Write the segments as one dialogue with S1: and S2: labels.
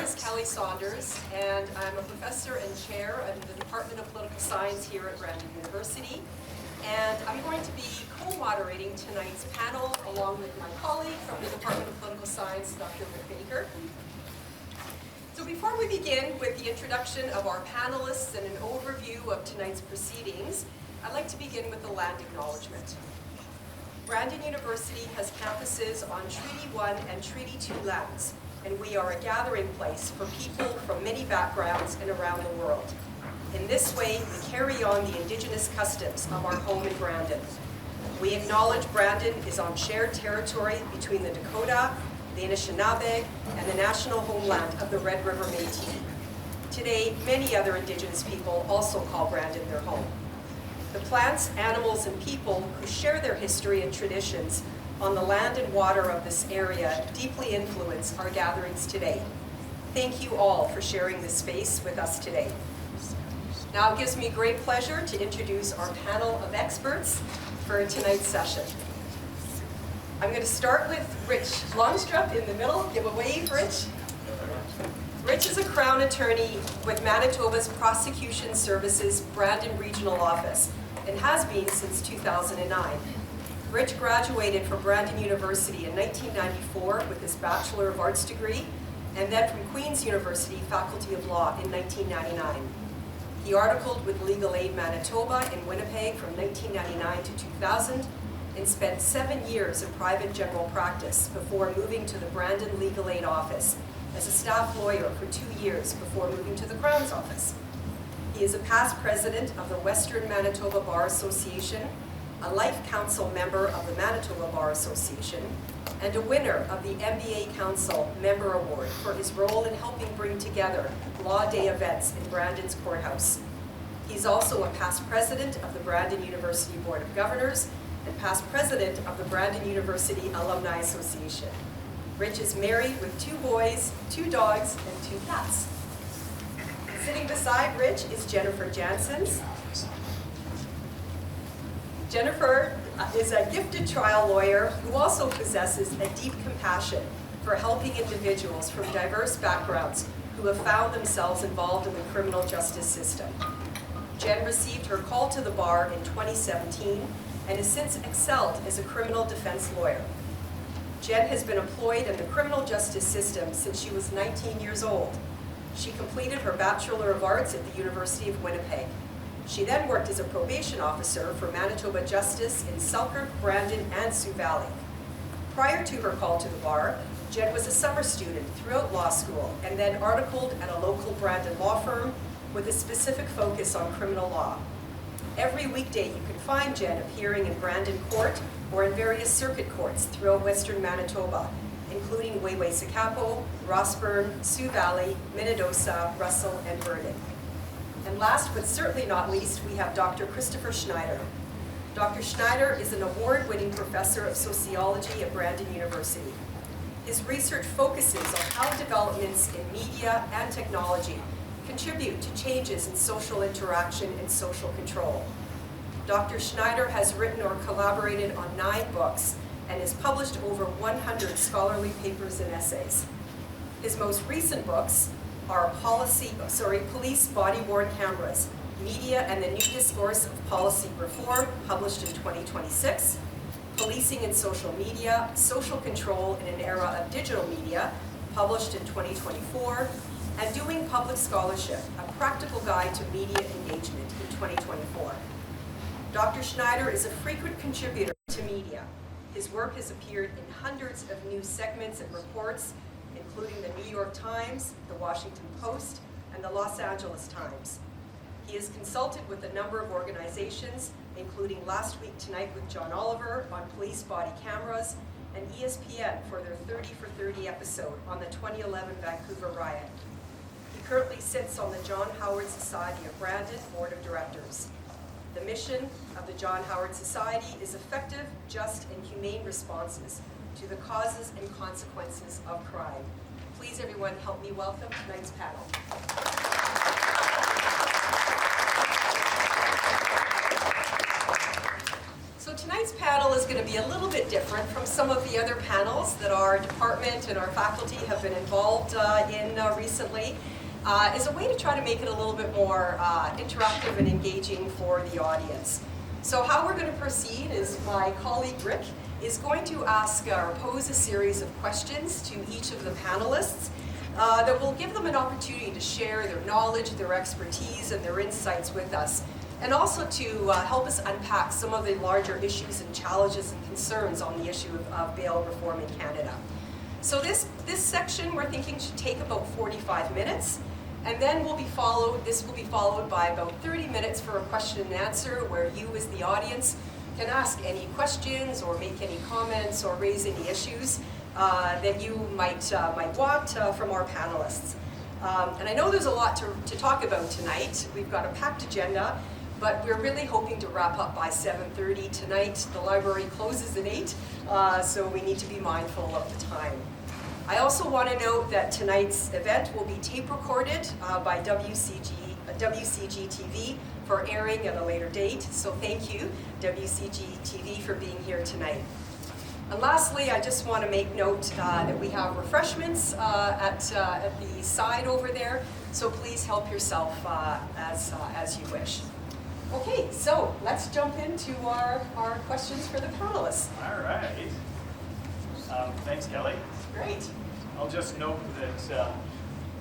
S1: is Kelly Saunders, and I'm a professor and chair in the Department of Political Science here at Brandon University. And I'm going to be co-moderating tonight's panel along with my colleague from the Department of Political Science, Dr. Rick Baker. So before we begin with the introduction of our panelists and an overview of tonight's proceedings, I'd like to begin with the land acknowledgement. Brandon University has campuses on Treaty 1 and Treaty 2 lands, and we are a gathering place for people from many backgrounds and around the world. In this way, we carry on the Indigenous customs of our home in Brandon. We acknowledge Brandon is on shared territory between the Dakota, the Anishinaabe, and the national homeland of the Red River Métis. Today, many other Indigenous people also call Brandon their home. The plants, animals, and people who share their history and traditions on the land and water of this area deeply influence our gatherings today. Thank you all for sharing this space with us today. Now it gives me great pleasure to introduce our panel of experts for tonight's session. I'm going to start with Rich Lonstrup in the middle. Give a wave, Rich. Rich is a Crown Attorney with Manitoba's Prosecution Services Brandon Regional Office and has been since 2009. Rich graduated from Brandon University in 1994 with his Bachelor of Arts degree, and then from Queen's University Faculty of Law in 1999. He articled with Legal Aid Manitoba in Winnipeg from 1999 to 2000 and spent 7 years in private general practice before moving to the Brandon Legal Aid Office as a staff lawyer for 2 years before moving to the Crown's office. He is a past president of the Western Manitoba Bar Association, a Life Council member of the Manitoba Bar Association, and a winner of the MBA Council Member Award for his role in helping bring together Law Day events in Brandon's courthouse. He's also a past president of the Brandon University Board of Governors and past president of the Brandon University Alumni Association. Rich is married with 2 boys, 2 dogs, and 2 cats. Sitting beside Rich is Jennifer Janssens. Jennifer is a gifted trial lawyer who also possesses a deep compassion for helping individuals from diverse backgrounds who have found themselves involved in the criminal justice system. Jen received her call to the bar in 2017 and has since excelled as a criminal defense lawyer. Jen has been employed in the criminal justice system since she was 19 years old. She completed her Bachelor of Arts at the University of Winnipeg. She then worked as a probation officer for Manitoba Justice in Selkirk, Brandon, and Sioux Valley. Prior to her call to the bar, Jen was a summer student throughout law school and then articled at a local Brandon law firm with a specific focus on criminal law. Every weekday you can find Jen appearing in Brandon Court or in various circuit courts throughout Western Manitoba, including Weway-Sakapo, Rossburn, Sioux Valley, Minnedosa, Russell, and Vernon. And last but certainly not least, we have Dr. Christopher Schneider. Dr. Schneider is an award-winning professor of sociology at Brandon University. His research focuses on how developments in media and technology contribute to changes in social interaction and social control. Dr. Schneider has written or collaborated on 9 books and has published over 100 scholarly papers and essays. His most recent books are Police Body-Worn Cameras, Media and the New Discourse of Policy Reform, published in 2026, Policing in Social Media, Social Control in an Era of Digital Media, published in 2024, and Doing Public Scholarship, a Practical Guide to Media Engagement in 2024. Dr. Schneider is a frequent contributor to media. His work has appeared in hundreds of news segments and reports, including the New York Times, the Washington Post, and the Los Angeles Times. He has consulted with a number of organizations, including Last Week Tonight with John Oliver on police body cameras, and ESPN for their 30 for 30 episode on the 2011 Vancouver riot. He currently sits on the John Howard Society of Brandon Board of Directors. The mission of the John Howard Society is effective, just, and humane responses to the causes and consequences of crime. Please, everyone, help me welcome tonight's panel. So tonight's panel is going to be a little bit different from some of the other panels that our department and our faculty have been involved in recently. Is a way to try to make it a little bit more interactive and engaging for the audience. So how we're going to proceed is my colleague Rick is going to ask or pose a series of questions to each of the panelists that will give them an opportunity to share their knowledge, their expertise, and their insights with us, and also to help us unpack some of the larger issues and challenges and concerns on the issue of bail reform in Canada. So this section we're thinking should take about 45 minutes, and then this will be followed by about 30 minutes for a question and answer where you as the audience can ask any questions or make any comments or raise any issues that you might want from our panelists. And I know there's a lot to talk about tonight. We've got a packed agenda, but we're really hoping to wrap up by 7:30 tonight. The library closes at 8, so we need to be mindful of the time. I also want to note that tonight's event will be tape recorded by WCG TV for airing at a later date. So thank you, WCG TV, for being here tonight. And lastly, I just want to make note that we have refreshments at the side over there. So please help yourself as you wish. Okay, so let's jump into our questions for the panelists.
S2: All right. Thanks, Kelly.
S1: Great.
S2: I'll just note that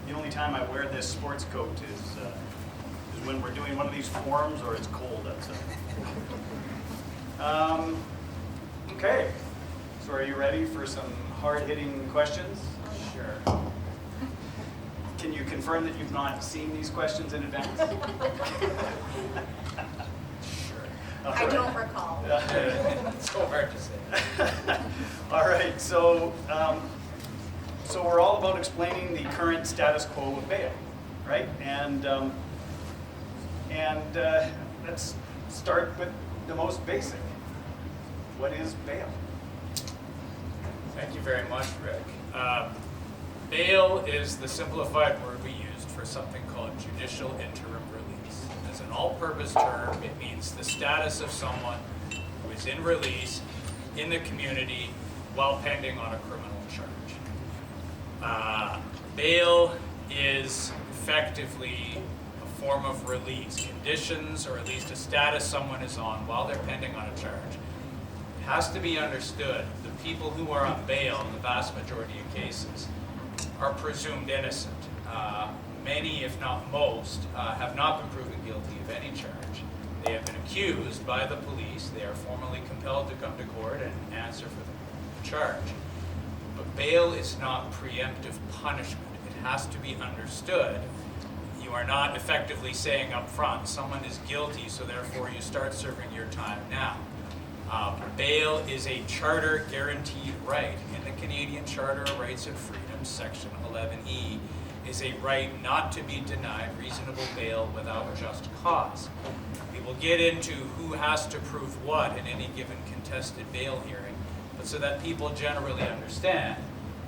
S2: the only time I wear this sports coat is when we're doing one of these forums or it's cold outside. Okay, so are you ready for some hard-hitting questions? Sure. Can you confirm that you've not seen these questions in advance?
S3: Sure. I don't recall.
S4: It's so hard to say.
S2: All right, so we're all about explaining the current status quo of bail, right? And let's start with the most basic. What is bail?
S4: Thank you very much, Rick. Bail is the simplified word we used for something called judicial interim release. As an all-purpose term, it means the status of someone who is in release in the community while pending on a criminal charge. Bail is effectively a form of release, conditions or at least a status someone is on while they're pending on a charge. It has to be understood the people who are on bail in the vast majority of cases are presumed innocent. Many, if not most, have not been proven guilty of any charge. They have been accused by the police. They are formally compelled to come to court and answer for the charge. But bail is not preemptive punishment. It has to be understood. You are not effectively saying up front, someone is guilty, so therefore you start serving your time now. Bail is a charter guaranteed right. In the Canadian Charter of Rights and Freedoms, section 11E, is a right not to be denied reasonable bail without just cause. We will get into who has to prove what in any given contested bail hearing, but so that people generally understand,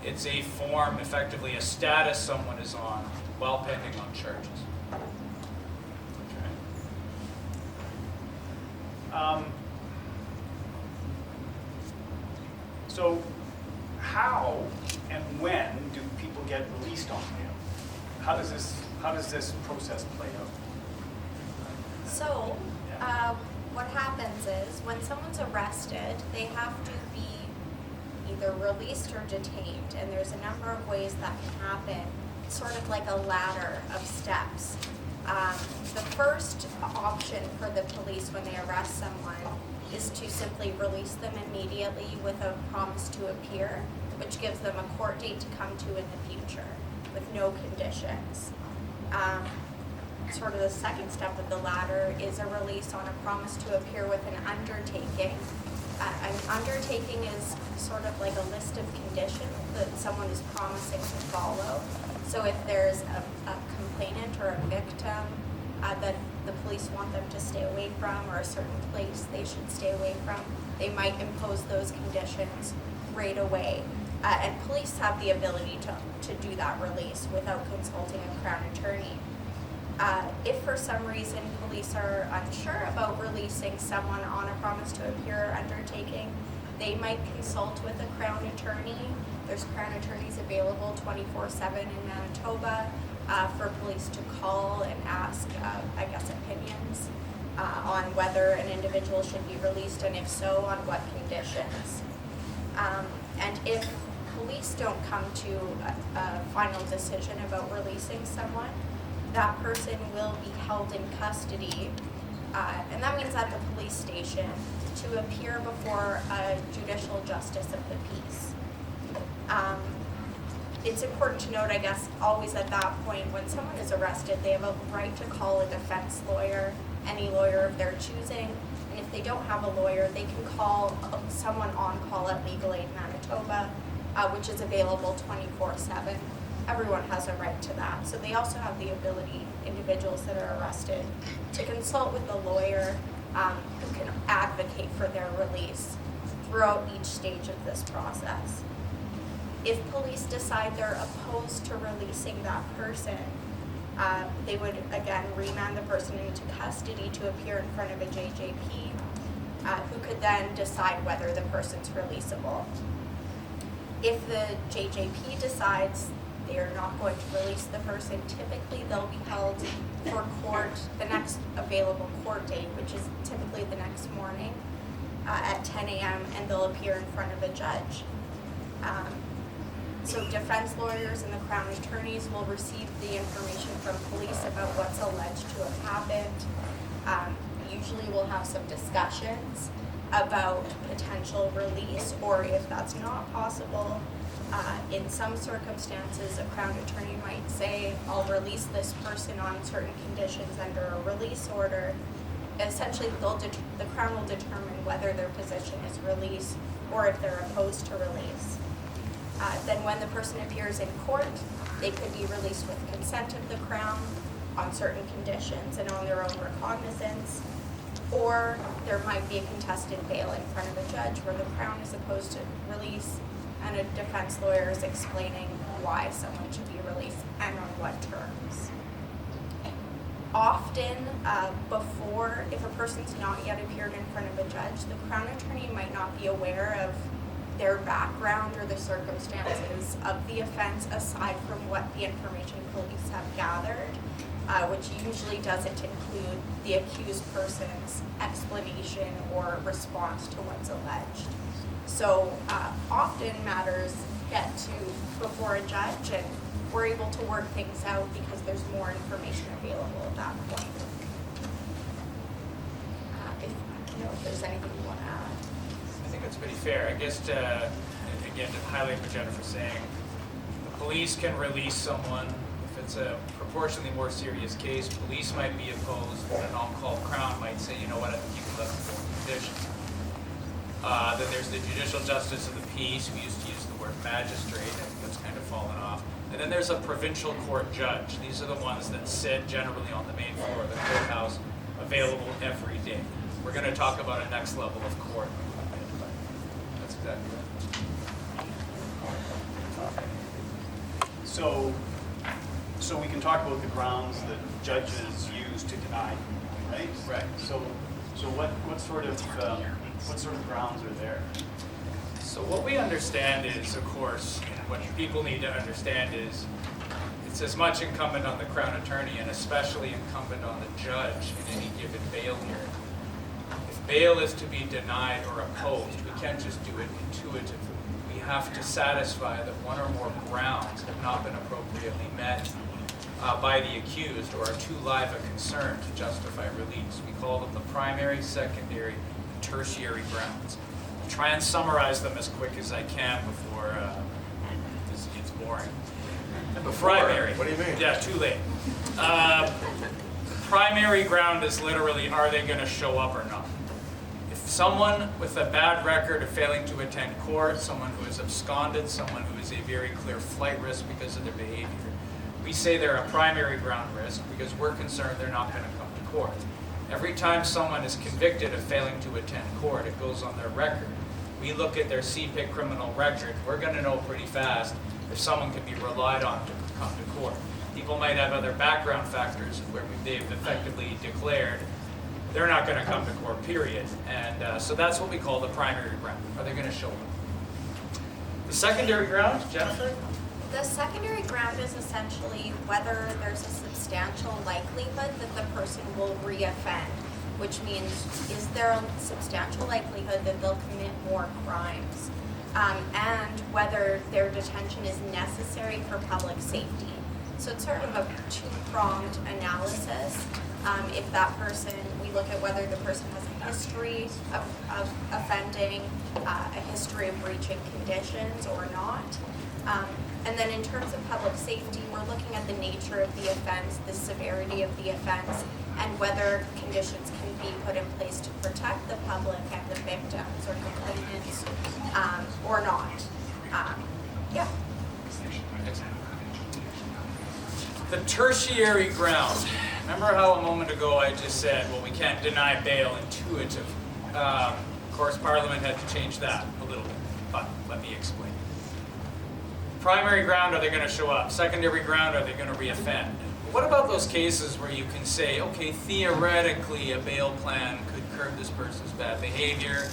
S4: it's a form, effectively a status someone is on while pending on charges.
S2: Okay. So how and when do people get released on bail? How does this process play out?
S3: So, what happens is when someone's arrested, they have to be either released or detained, and there's a number of ways that can happen, sort of like a ladder of steps. The first option for the police when they arrest someone is to simply release them immediately with a promise to appear, which gives them a court date to come to in the future with no conditions. Sort of the second step of the ladder is a release on a promise to appear with an undertaking. An undertaking is sort of like a list of conditions that someone is promising to follow. So if there's a complainant or a victim that the police want them to stay away from, or a certain place they should stay away from, they might impose those conditions right away. And police have the ability to do that release without consulting a Crown attorney. If for some reason police are unsure about releasing someone on a promise to appear undertaking, they might consult with a Crown attorney. There's Crown attorneys available 24/7 in Manitoba for police to call and ask, opinions on whether an individual should be released, and if so, on what conditions. And if police don't come to a final decision about releasing someone, that person will be held in custody, and that means at the police station, to appear before a judicial justice of the peace. It's important to note, I guess, always at that point, when someone is arrested, they have a right to call a defense lawyer, any lawyer of their choosing, and if they don't have a lawyer, they can call someone on call at Legal Aid Manitoba, which is available 24/7. Everyone has a right to that. So they also have the ability, individuals that are arrested, to consult with a lawyer who can advocate for their release throughout each stage of this process. If police decide they're opposed to releasing that person, they would again remand the person into custody to appear in front of a JJP, who could then decide whether the person's releasable. If the JJP decides they are not going to release the person, typically they'll be held for court, the next available court date, which is typically the next morning at 10 a.m., and they'll appear in front of a judge. So defense lawyers and the Crown attorneys will receive the information from police about what's alleged to have happened. Usually we'll have some discussions about potential release, or if that's not possible, in some circumstances, a Crown attorney might say, I'll release this person on certain conditions under a release order. Essentially, the Crown will determine whether their position is release or if they're opposed to release. Then when the person appears in court, they could be released with consent of the Crown on certain conditions and on their own recognizance, or there might be a contested bail in front of a judge where the Crown is opposed to release and a defense lawyer is explaining why someone should be released and on what terms. Often, before, if a person's not yet appeared in front of a judge, the Crown attorney might not be aware of their background or the circumstances of the offense aside from what the information police have gathered, which usually doesn't include the accused person's explanation or response to what's alleged. So often matters get to before a judge and we're able to work things out because there's more information available at that point. If there's anything you want to add.
S4: I think it's pretty fair. I guess again, to highlight what Jennifer's saying, the police can release someone. If it's a proportionally more serious case, police might be opposed, but an on-call Crown might say, you know what, I think you can let them go on conditions. Then there's the judicial justice of the peace. We used to use the word magistrate, and that's kind of fallen off. And then there's a provincial court judge. These are the ones that sit generally on the main floor of the courthouse, available every day. We're going to talk about a next level of court. That's exactly right.
S2: So we can talk about the grounds that judges use to deny, right?
S4: Right.
S2: So what sort of grounds are there?
S4: So what we understand is, of course, what people need to understand is it's as much incumbent on the Crown attorney and especially incumbent on the judge in any given bail hearing. If bail is to be denied or opposed, we can't just do it intuitively. We have to satisfy that one or more grounds have not been appropriately met by the accused or are too live a concern to justify release. We call them the primary, secondary, and tertiary grounds. I'll try and summarize them as quick as I can before this gets boring. The primary.
S5: What do you mean?
S4: Yeah, too late. The primary ground is literally, are they going to show up or not? If someone with a bad record of failing to attend court, someone who has absconded, someone who is a very clear flight risk because of their behavior, we say they're a primary ground risk because we're concerned they're not going to come to court. Every time someone is convicted of failing to attend court, it goes on their record. We look at their CPIC criminal record. We're going to know pretty fast if someone can be relied on to come to court. People might have other background factors where they've effectively declared they're not going to come to court, period. And so that's what we call the primary ground. Are they going to show up? The secondary ground, Jennifer?
S3: The secondary ground is essentially whether there's a substantial likelihood that the person will re-offend, which means is there a substantial likelihood that they'll commit more crimes, and whether their detention is necessary for public safety. So it's sort of a two-pronged analysis. If that person, we look at whether the person has a history of offending, a history of breaching conditions or not. And then in terms of public safety, we're looking at the nature of the offense, the severity of the offense, and whether conditions can be put in place to protect the public and the victims or complainants, or not. Yeah.
S4: The tertiary ground. Remember how a moment ago I just said, well, we can't deny bail intuitive. Of course, Parliament had to change that a little bit, but let me explain. Primary ground, are they going to show up? Secondary ground, are they going to re-offend? What about those cases where you can say, okay, theoretically a bail plan could curb this person's bad behavior.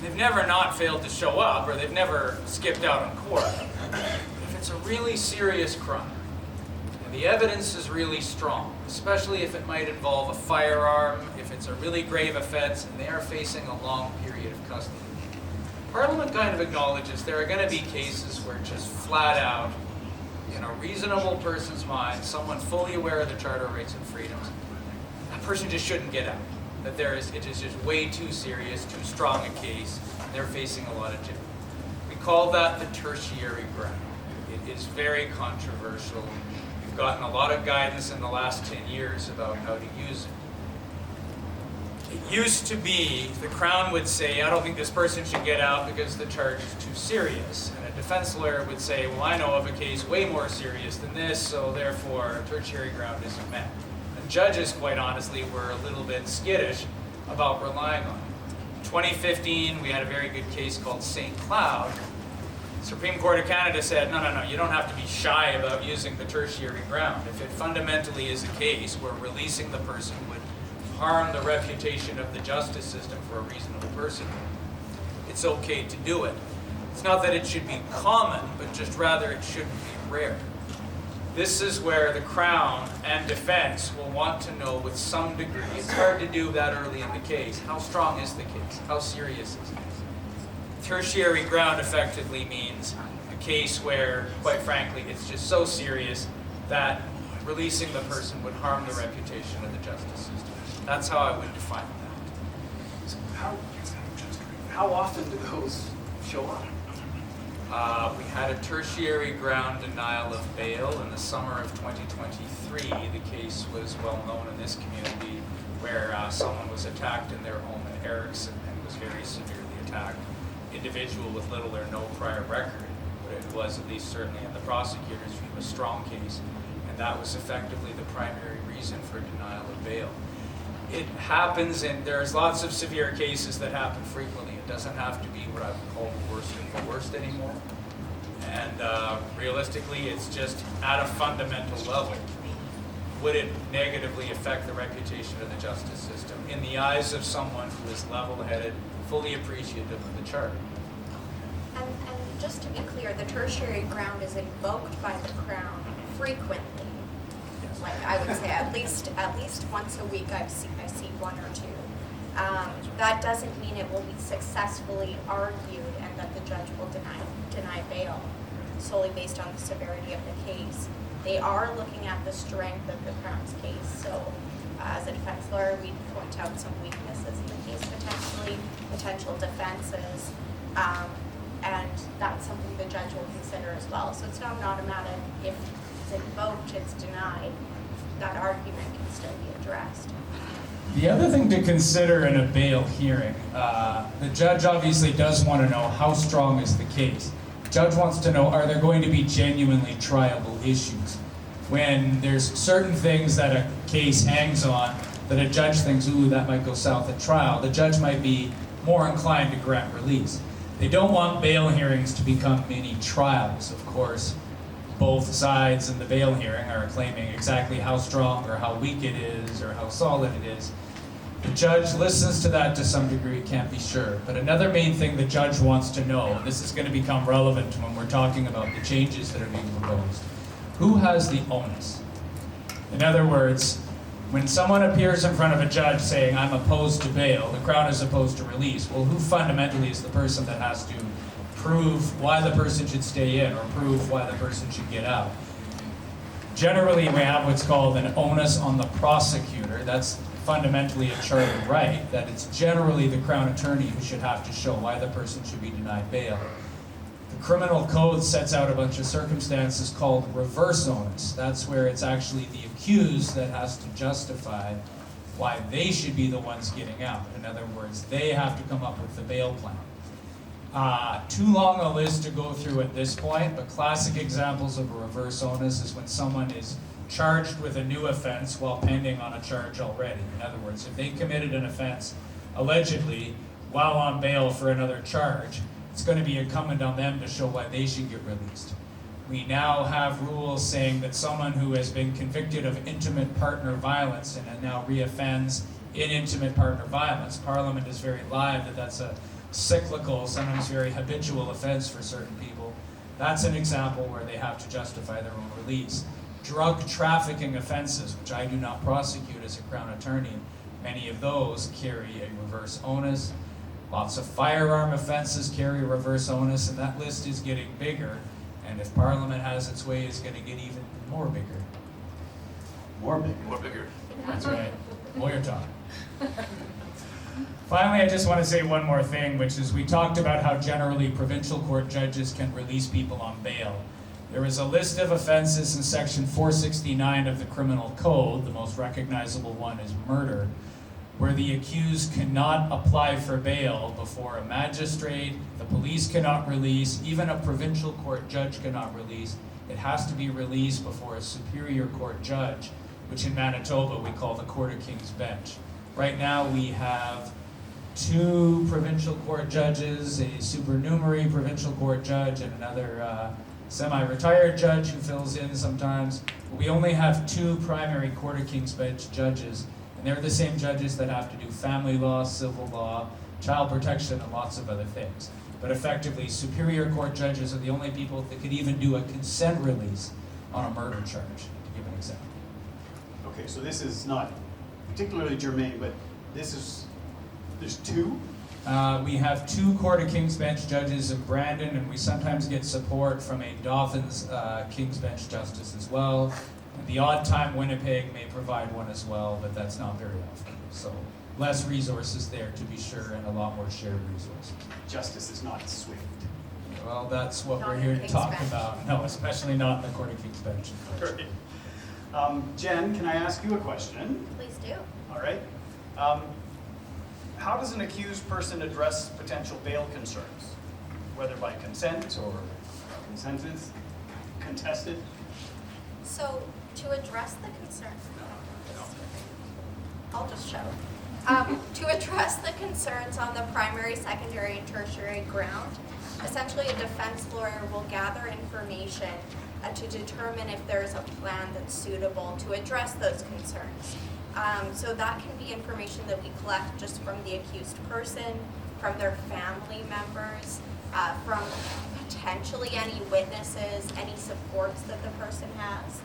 S4: They've never not failed to show up, or they've never skipped out on court. If it's a really serious crime, and the evidence is really strong, especially if it might involve a firearm, if it's a really grave offense, and they are facing a long period of custody. Parliament kind of acknowledges there are going to be cases where just flat out, in a reasonable person's mind, someone fully aware of the Charter of Rights and Freedoms, that person just shouldn't get out. That it is just way too serious, too strong a case, and they're facing a lot of jail. We call that the tertiary ground. It is very controversial. We've gotten a lot of guidance in the last 10 years about how to use it. It used to be the Crown would say, I don't think this person should get out because the charge is too serious. And a defense lawyer would say, well, I know of a case way more serious than this, so therefore tertiary ground isn't met. And judges, quite honestly, were a little bit skittish about relying on it. In 2015, we had a very good case called St. Cloud. The Supreme Court of Canada said, no, you don't have to be shy about using the tertiary ground. If it fundamentally is a case where releasing the person would harm the reputation of the justice system for a reasonable person, it's okay to do it. It's not that it should be common, but just rather it shouldn't be rare. This is where the Crown and defense will want to know with some degree, it's hard to do that early in the case, how strong is the case? How serious is it? Tertiary ground effectively means a case where, quite frankly, it's just so serious that releasing the person would harm the reputation of the justice system. That's how I would define that.
S2: So how often do those show up?
S4: We had a tertiary ground denial of bail in the summer of 2023. The case was well known in this community where someone was attacked in their home in Erickson and was very severely attacked. Individual with little or no prior record, but it was, at least certainly in the prosecutor's view, a strong case, and that was effectively the primary reason for denial of bail. It happens, and there's lots of severe cases that happen frequently. It doesn't have to be what I would call the worst of the worst anymore. And realistically, it's just at a fundamental level. Would it negatively affect the reputation of the justice system in the eyes of someone who is level-headed, fully appreciative of the Charter?
S3: And just to be clear, the tertiary ground is invoked by the Crown frequently. Like I would say, at least once a week, I see one or two. That doesn't mean it will be successfully argued and that the judge will deny bail solely based on the severity of the case. They are looking at the strength of the Crown's case. So, as a defense lawyer, we point out some weaknesses in the case, potential defenses, and that's something the judge will consider as well. So it's not an automatic, if it's invoked, it's denied. That argument can still be addressed.
S5: The other thing to consider in a bail hearing, the judge obviously does want to know how strong is the case. The judge wants to know, are there going to be genuinely triable issues? When there's certain things that a case hangs on that a judge thinks, ooh, that might go south at trial, the judge might be more inclined to grant release. They don't want bail hearings to become mini trials, of course, both sides in the bail hearing are claiming exactly how strong or how weak it is or how solid it is. The judge listens to that to some degree, can't be sure. But another main thing the judge wants to know, and this is going to become relevant when we're talking about the changes that are being proposed, who has the onus? In other words, when someone appears in front of a judge saying, I'm opposed to bail, the Crown is opposed to release, well, who fundamentally is the person that has to prove why the person should stay in or prove why the person should get out? Generally, we have what's called an onus on the prosecutor. That's fundamentally a charter right, that it's generally the Crown Attorney who should have to show why the person should be denied bail. The criminal code sets out a bunch of circumstances called reverse onus. That's where it's actually the accused that has to justify why they should be the ones getting out. In other words, they have to come up with the bail plan. Too long a list to go through at this point, but classic examples of a reverse onus is when someone is charged with a new offense while pending on a charge already. In other words, if they committed an offense allegedly while on bail for another charge, it's going to be incumbent on them to show why they should get released. We now have rules saying that someone who has been convicted of intimate partner violence and now reoffends in intimate partner violence, Parliament is very live that that's a cyclical, sometimes very habitual offense for certain people. That's an example where they have to justify their own release. Drug trafficking offenses, which I do not prosecute as a Crown Attorney, many of those carry a reverse onus. Lots of firearm offenses carry a reverse onus, and that list is getting bigger. And if Parliament has its way, it's going to get even more bigger.
S2: More bigger.
S6: More bigger.
S5: That's right. Lawyer talk. Finally, I just want to say one more thing, which is we talked about how generally provincial court judges can release people on bail. There is a list of offenses in section 469 of the Criminal Code. The most recognizable one is murder, where the accused cannot apply for bail before a magistrate, the police cannot release, even a provincial court judge cannot release. It has to be released before a superior court judge, which in Manitoba we call the Court of King's Bench. Right now we have 2 provincial court judges, a supernumerary provincial court judge, and another semi-retired judge who fills in sometimes. But we only have 2 primary Court of King's Bench judges, and they're the same judges that have to do family law, civil law, child protection, and lots of other things. But effectively, superior court judges are the only people that could even do a consent release on a murder charge, to give an example.
S2: Okay, so this is not particularly germane, but there's 2?
S5: We have 2 Court of King's Bench judges in Brandon, and we sometimes get support from a Dauphin's King's Bench justice as well. And the odd time Winnipeg may provide one as well, but that's not very often. So less resources there to be sure, and a lot more shared resources.
S2: Justice is not swift.
S5: Well, that's what
S3: Not
S5: we're
S3: in
S5: here to
S3: King's
S5: talk
S3: Bench.
S5: about. No, especially not in the Court of King's Bench.
S2: Great. Jen, can I ask you a question?
S3: Please do.
S2: All right. How does an accused person address potential bail concerns, whether by consent or contested?
S3: So to address the concern, I'll just show. To address the concerns on the primary, secondary, and tertiary ground, essentially a defense lawyer will gather information to determine if there's a plan that's suitable to address those concerns. So that can be information that we collect just from the accused person, from their family members, from potentially any witnesses, any supports that the person has.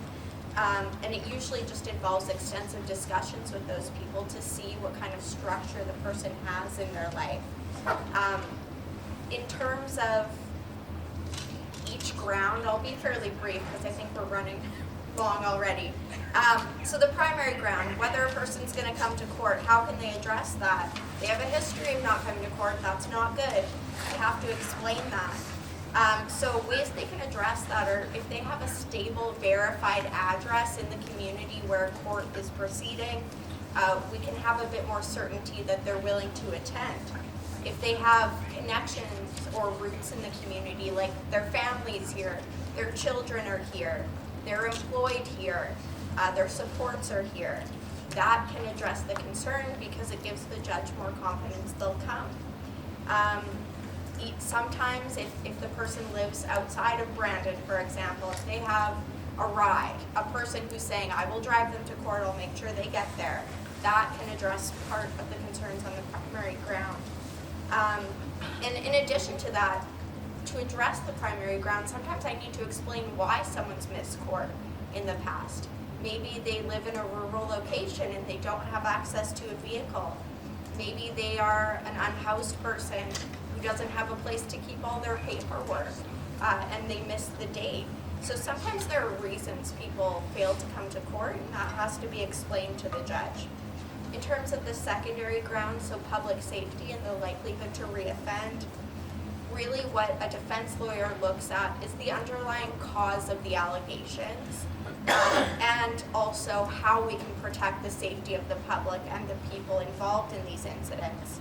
S3: And it usually just involves extensive discussions with those people to see what kind of structure the person has in their life. In terms of each ground, I'll be fairly brief because I think we're running long already. So the primary ground, whether a person's going to come to court, how can they address that? They have a history of not coming to court, that's not good. You have to explain that. So ways they can address that are if they have a stable, verified address in the community where court is proceeding, we can have a bit more certainty that they're willing to attend. If they have connections or roots in the community, like their family's here, their children are here, they're employed here, their supports are here, that can address the concern because it gives the judge more confidence they'll come. Sometimes if the person lives outside of Brandon, for example, if they have a ride, a person who's saying, I will drive them to court, I'll make sure they get there, that can address part of the concerns on the primary ground. And in addition to that, to address the primary ground, sometimes I need to explain why someone's missed court in the past. Maybe they live in a rural location and they don't have access to a vehicle. Maybe they are an unhoused person who doesn't have a place to keep all their paperwork, and they missed the date. So sometimes there are reasons people fail to come to court, and that has to be explained to the judge. In terms of the secondary ground, so public safety and the likelihood to reoffend, really what a defense lawyer looks at is the underlying cause of the allegations, and also how we can protect the safety of the public and the people involved in these incidents.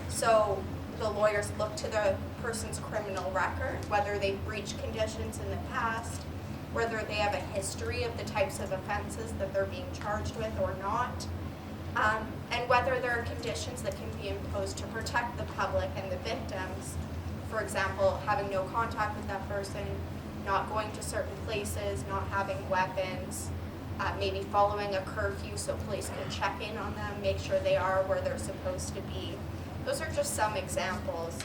S3: So the lawyers look to the person's criminal record, whether they've breached conditions in the past, whether they have a history of the types of offenses that they're being charged with or not, and whether there are conditions that can be imposed to protect the public and the victims. For example, having no contact with that person, not going to certain places, not having weapons, maybe following a curfew so police can check in on them, make sure they are where they're supposed to be. Those are just some examples.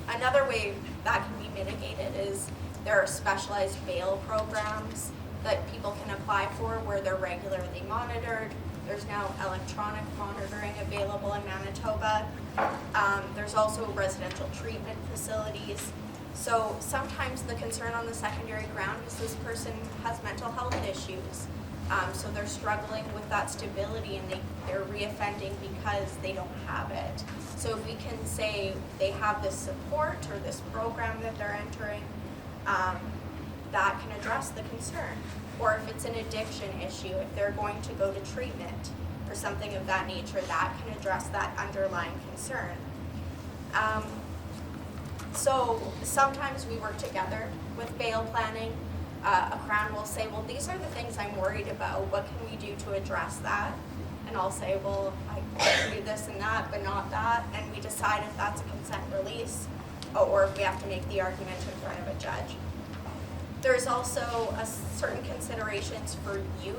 S3: Another way that can be mitigated is there are specialized bail programs that people can apply for where they're regularly monitored. There's now electronic monitoring available in Manitoba. There's also residential treatment facilities. So sometimes the concern on the secondary ground is this person has mental health issues. So they're struggling with that stability and they're reoffending because they don't have it. So if we can say they have this support or this program that they're entering, that can address the concern. Or if it's an addiction issue, if they're going to go to treatment or something of that nature, that can address that underlying concern. So sometimes we work together with bail planning. A Crown will say, well, these are the things I'm worried about. What can we do to address that? And I'll say, well, I can do this and that, but not that. And we decide if that's a consent release or if we have to make the argument in front of a judge. There's also certain considerations for youth,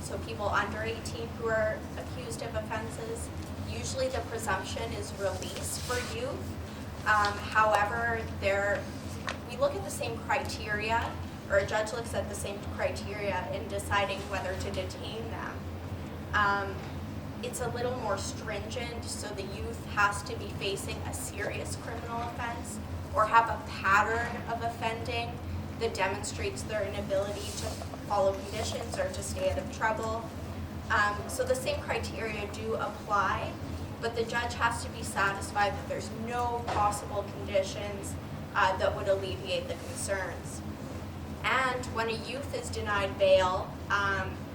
S3: so people under 18 who are accused of offenses. Usually the presumption is release for youth. However, we look at the same criteria, or a judge looks at the same criteria in deciding whether to detain them. It's a little more stringent, so the youth has to be facing a serious criminal offense or have a pattern of offending that demonstrates their inability to follow conditions or to stay out of trouble. So the same criteria do apply, but the judge has to be satisfied that there's no possible conditions that would alleviate the concerns. And when a youth is denied bail,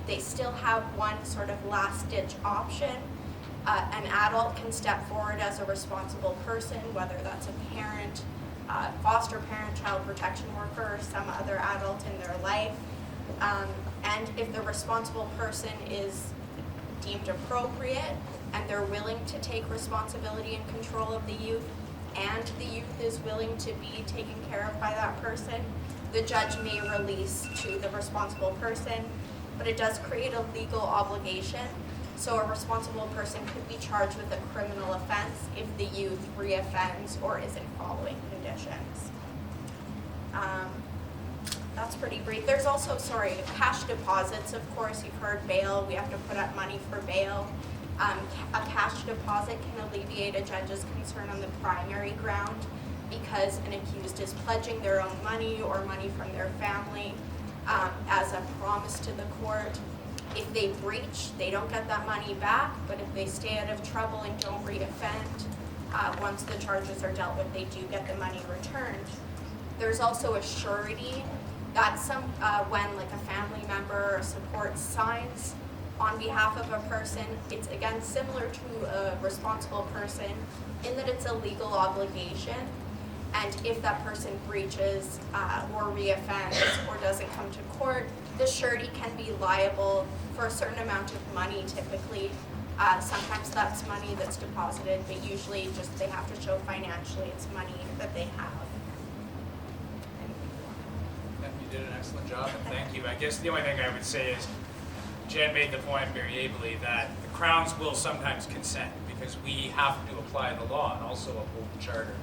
S3: they still have one sort of last-ditch option. An adult can step forward as a responsible person, whether that's a parent, foster parent, child protection worker, or some other adult in their life. And if the responsible person is deemed appropriate and they're willing to take responsibility and control of the youth, and the youth is willing to be taken care of by that person, the judge may release to the responsible person, but it does create a legal obligation. So a responsible person could be charged with a criminal offense if the youth reoffends or isn't following conditions. That's pretty brief. There's also, cash deposits, of course. You've heard bail. We have to put up money for bail. A cash deposit can alleviate a judge's concern on the primary ground because an accused is pledging their own money or money from their family as a promise to the court. If they breach, they don't get that money back, but if they stay out of trouble and don't reoffend, once the charges are dealt with, they do get the money returned. There's also a surety. That's when like a family member or support signs on behalf of a person. It's again similar to a responsible person in that it's a legal obligation. And if that person breaches or reoffends or doesn't come to court, the surety can be liable for a certain amount of money typically Sometimes that's money that's deposited, but usually just they have to show financially it's money that they have.
S4: You did an excellent job, and thank you. I guess the only thing I would say is, Jen made the point very ably that the Crowns will sometimes consent because we have to apply the law and also uphold the charter.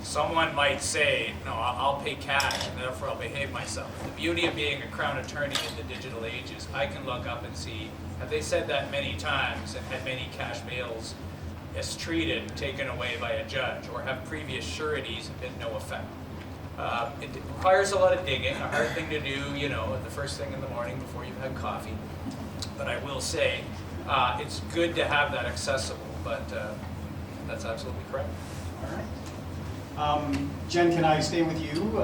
S4: Someone might say, no, I'll pay cash and therefore I'll behave myself. The beauty of being a Crown attorney in the digital age is I can look up and see, have they said that many times and had many cash bails mistreated, taken away by a judge, or have previous sureties been no effect? It requires a lot of digging, a hard thing to do, you know, the first thing in the morning before you've had coffee. But I will say, it's good to have that accessible, but that's absolutely correct.
S2: All right. Jen, can I stay with you?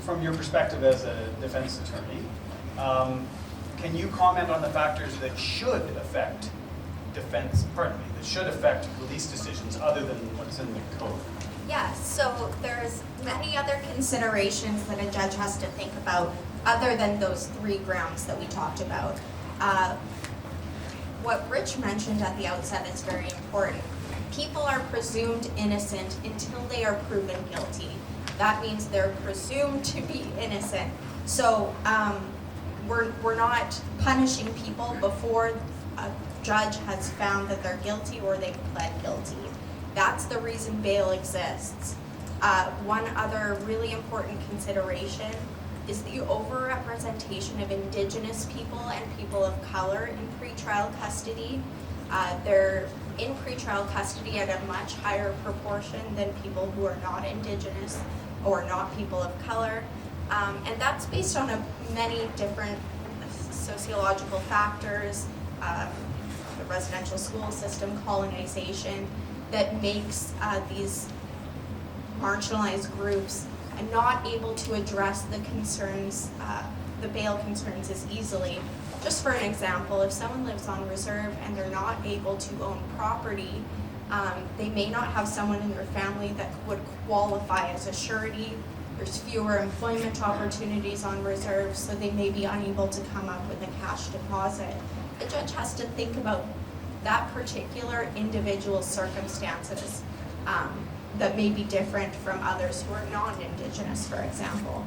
S2: From your perspective as a defense attorney, can you comment on the factors that should affect that should affect release decisions other than what's in the code?
S3: Yes, so there's many other considerations that a judge has to think about other than those 3 grounds that we talked about. What Rich mentioned at the outset is very important. People are presumed innocent until they are proven guilty. That means they're presumed to be innocent. So we're not punishing people before a judge has found that they're guilty or they've pled guilty. That's the reason bail exists. One other really important consideration is the overrepresentation of Indigenous people and people of color in pretrial custody. They're in pretrial custody at a much higher proportion than people who are not Indigenous or not people of color. And that's based on many different sociological factors, the residential school system, colonization, that makes these marginalized groups not able to address the concerns, the bail concerns as easily. Just for an example, if someone lives on reserve and they're not able to own property, they may not have someone in their family that would qualify as a surety. There's fewer employment opportunities on reserve, so they may be unable to come up with a cash deposit. The judge has to think about that particular individual circumstances that may be different from others who are non-Indigenous, for example.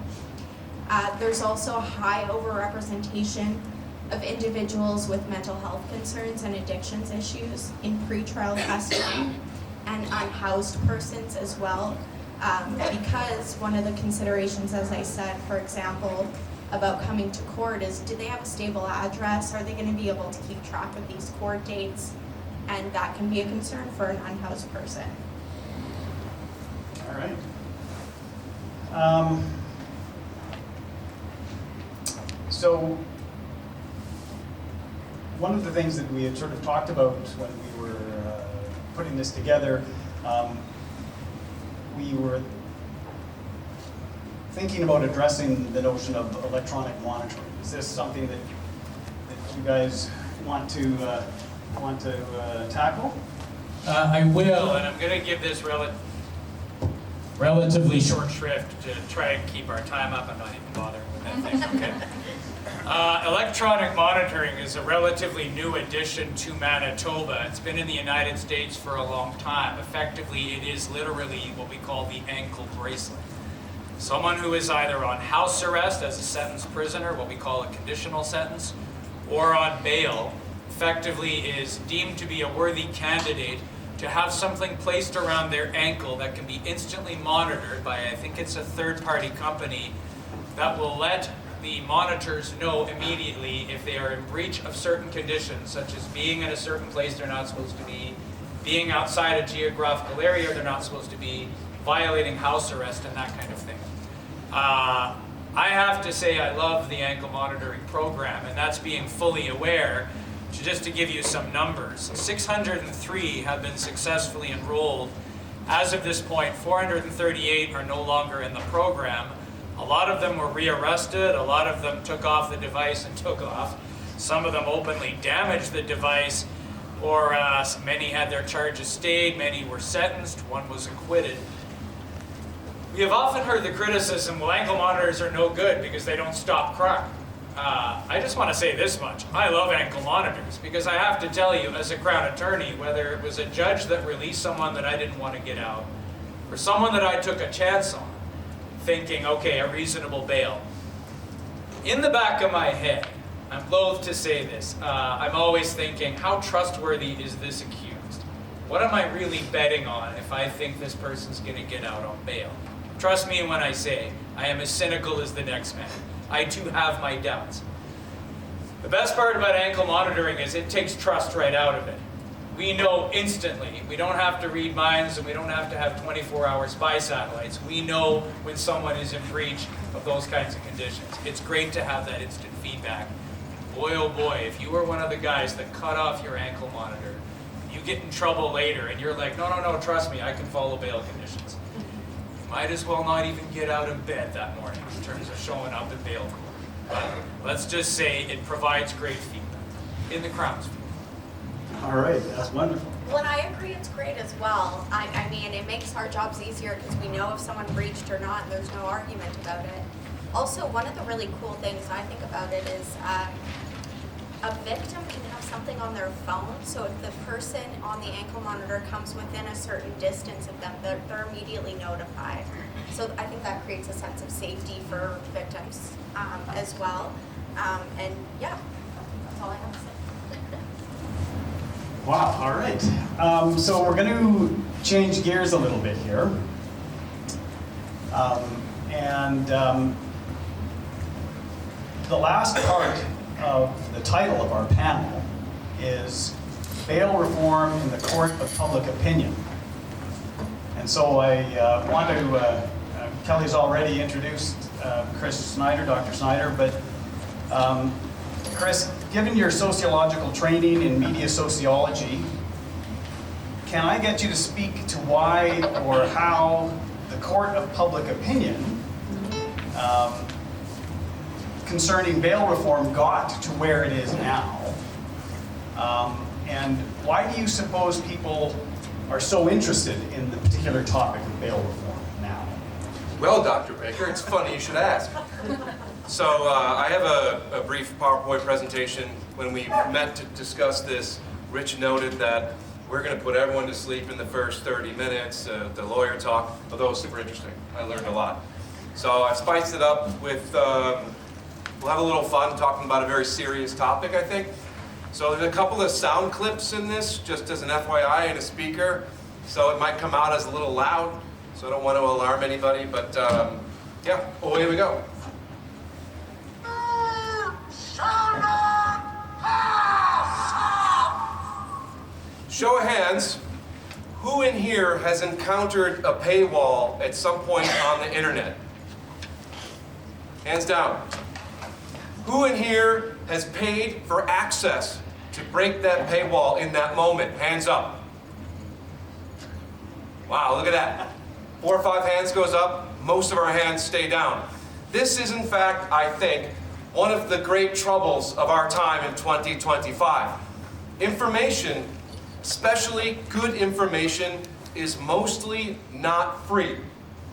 S3: There's also a high overrepresentation of individuals with mental health concerns and addictions issues in pretrial custody and unhoused persons as well. Because one of the considerations, as I said, for example, about coming to court is, do they have a stable address? Are they going to be able to keep track of these court dates? And that can be a concern for an unhoused person.
S2: All right. So one of the things that we had sort of talked about when we were putting this together, we were thinking about addressing the notion of electronic monitoring. Is this something that you guys want to tackle?
S5: I will.
S4: And I'm going to give this
S5: Relatively
S4: short shrift to try and keep our time up. I'm not even bothering with that thing. Okay. Electronic monitoring is a relatively new addition to Manitoba. It's been in the United States for a long time. Effectively, it is literally what we call the ankle bracelet. Someone who is either on house arrest as a sentenced prisoner, what we call a conditional sentence, or on bail, effectively is deemed to be a worthy candidate to have something placed around their ankle that can be instantly monitored by, I think it's a third-party company, that will let the monitors know immediately if they are in breach of certain conditions, such as being at a certain place they're not supposed to be, being outside a geographical area they're not supposed to be, violating house arrest and that kind of thing. I have to say I love the ankle monitoring program, and that's being fully aware. Just to give you some numbers, 603 have been successfully enrolled. As of this point, 438 are no longer in the program. A lot of them were rearrested, a lot of them took off the device and took off. Some of them openly damaged the device, or many had their charges stayed, many were sentenced, one was acquitted. We have often heard the criticism, well, ankle monitors are no good because they don't stop crime. I just want to say this much. I love ankle monitors because I have to tell you, as a Crown attorney, whether it was a judge that released someone that I didn't want to get out, or someone that I took a chance on, thinking, okay, a reasonable bail. In the back of my head, I'm loath to say this, I'm always thinking, how trustworthy is this accused? What am I really betting on if I think this person's going to get out on bail? Trust me when I say, I am as cynical as the next man. I too have my doubts. The best part about ankle monitoring is it takes trust right out of it. We know instantly. We don't have to read minds, and we don't have to have 24-hour spy satellites. We know when someone is in breach of those kinds of conditions. It's great to have that instant feedback. Boy, oh boy, if you were one of the guys that cut off your ankle monitor, you get in trouble later, and you're like, no, trust me, I can follow bail conditions. You might as well not even get out of bed that morning in terms of showing up at bail court. But let's just say it provides great feedback in the Crown's view.
S2: All right, that's wonderful.
S3: Well, and I agree it's great as well. I mean, it makes our jobs easier because we know if someone breached or not, and there's no argument about it. Also, one of the really cool things I think about it is a victim can have something on their phone, so if the person on the ankle monitor comes within a certain distance of them, they're immediately notified. So I think that creates a sense of safety for victims as well. And yeah, that's all I have to say.
S2: Wow, all right. So we're going to change gears a little bit here. The last part of the title of our panel is Bail Reform in the Court of Public Opinion. And so I want to, Kelly's already introduced Chris Schneider, Dr. Schneider, but Chris, given your sociological training in media sociology, can I get you to speak to why or how the Court of Public Opinion concerning bail reform got to where it is now? And why do you suppose people are so interested in the particular topic of bail reform now?
S6: Well, Dr. Baker, it's funny you should ask. So I have a brief PowerPoint presentation. When we met to discuss this, Rich noted that we're going to put everyone to sleep in the first 30 minutes, the lawyer talk, although it was super interesting. I learned a lot. So I spiced it up with, we'll have a little fun talking about a very serious topic, I think. So there's a couple of sound clips in this, just as an FYI and a speaker. So it might come out as a little loud, so I don't want to alarm anybody, but yeah, away we go. Show of hands, who in here has encountered a paywall at some point on the internet? Hands down. Who in here has paid for access to break that paywall in that moment? Hands up. Wow, look at that. 4 or 5 hands goes up, most of our hands stay down. This is in fact, I think, one of the great troubles of our time in 2025. Information, especially good information, is mostly not free.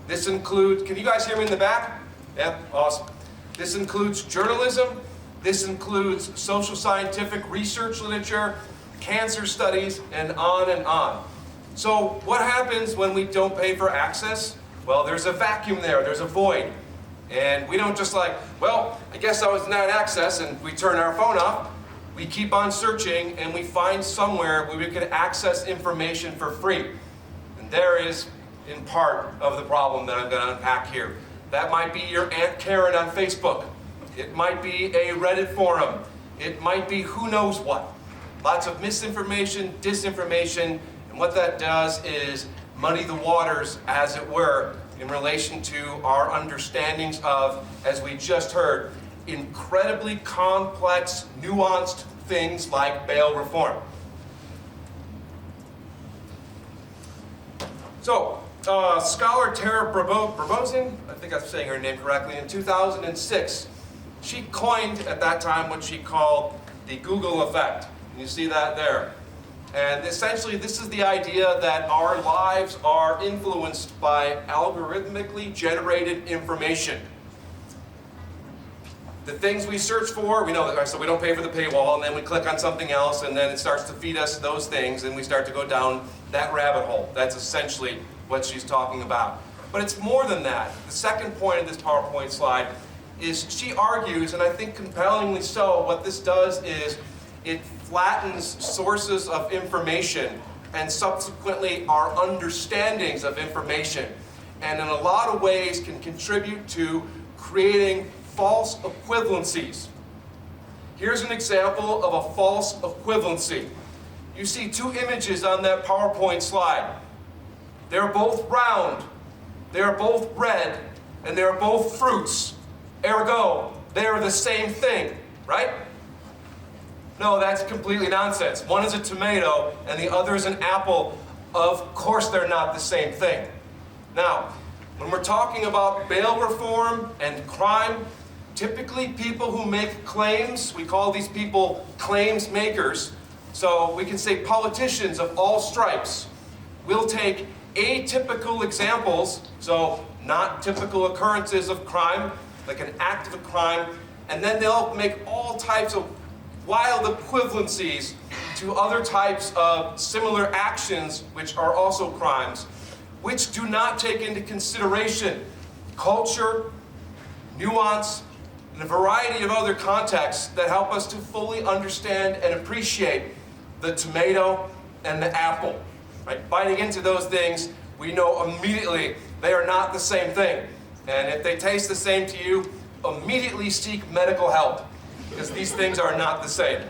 S6: This includes, can you guys hear me in the back? Yep, awesome. This includes journalism, this includes social scientific research literature, cancer studies, and on and on. So what happens when we don't pay for access? Well, there's a vacuum there, there's a void. And we don't just like, well, I guess I was denied access, and we turn our phone off. We keep on searching, and we find somewhere where we can access information for free. And there is, in part, of the problem that I'm going to unpack here. That might be your Aunt Karen on Facebook. It might be a Reddit forum. It might be who knows what. Lots of misinformation, disinformation, and what that does is muddy the waters, as it were, in relation to our understandings of, as we just heard, incredibly complex, nuanced things like bail reform. So, scholar Tara Brabozin, I think I'm saying her name correctly, in 2006, she coined at that time what she called the Google effect. And you see that there. And essentially, this is the idea that our lives are influenced by algorithmically generated information. The things we search for, we know that, so we don't pay for the paywall, and then we click on something else, and then it starts to feed us those things, and we start to go down that rabbit hole. That's essentially what she's talking about. But it's more than that. The second point of this PowerPoint slide is she argues, and I think compellingly so, what this does is it flattens sources of information and subsequently our understandings of information, and in a lot of ways can contribute to creating false equivalencies. Here's an example of a false equivalency. You see two images on that PowerPoint slide. They're both round, they're both red, and they're both fruits. Ergo, they're the same thing, right? No, that's completely nonsense. One is a tomato and the other is an apple. Of course they're not the same thing. Now, when we're talking about bail reform and crime, typically people who make claims, we call these people claims makers. So we can say politicians of all stripes will take atypical examples, so not typical occurrences of crime, like an act of a crime, and then they'll make all types of wild equivalencies to other types of similar actions which are also crimes, which do not take into consideration culture, nuance, and a variety of other contexts that help us to fully understand and appreciate the tomato and the apple. Right? Biting into those things, we know immediately they are not the same thing. And if they taste the same to you, immediately seek medical help, because these things are not the same.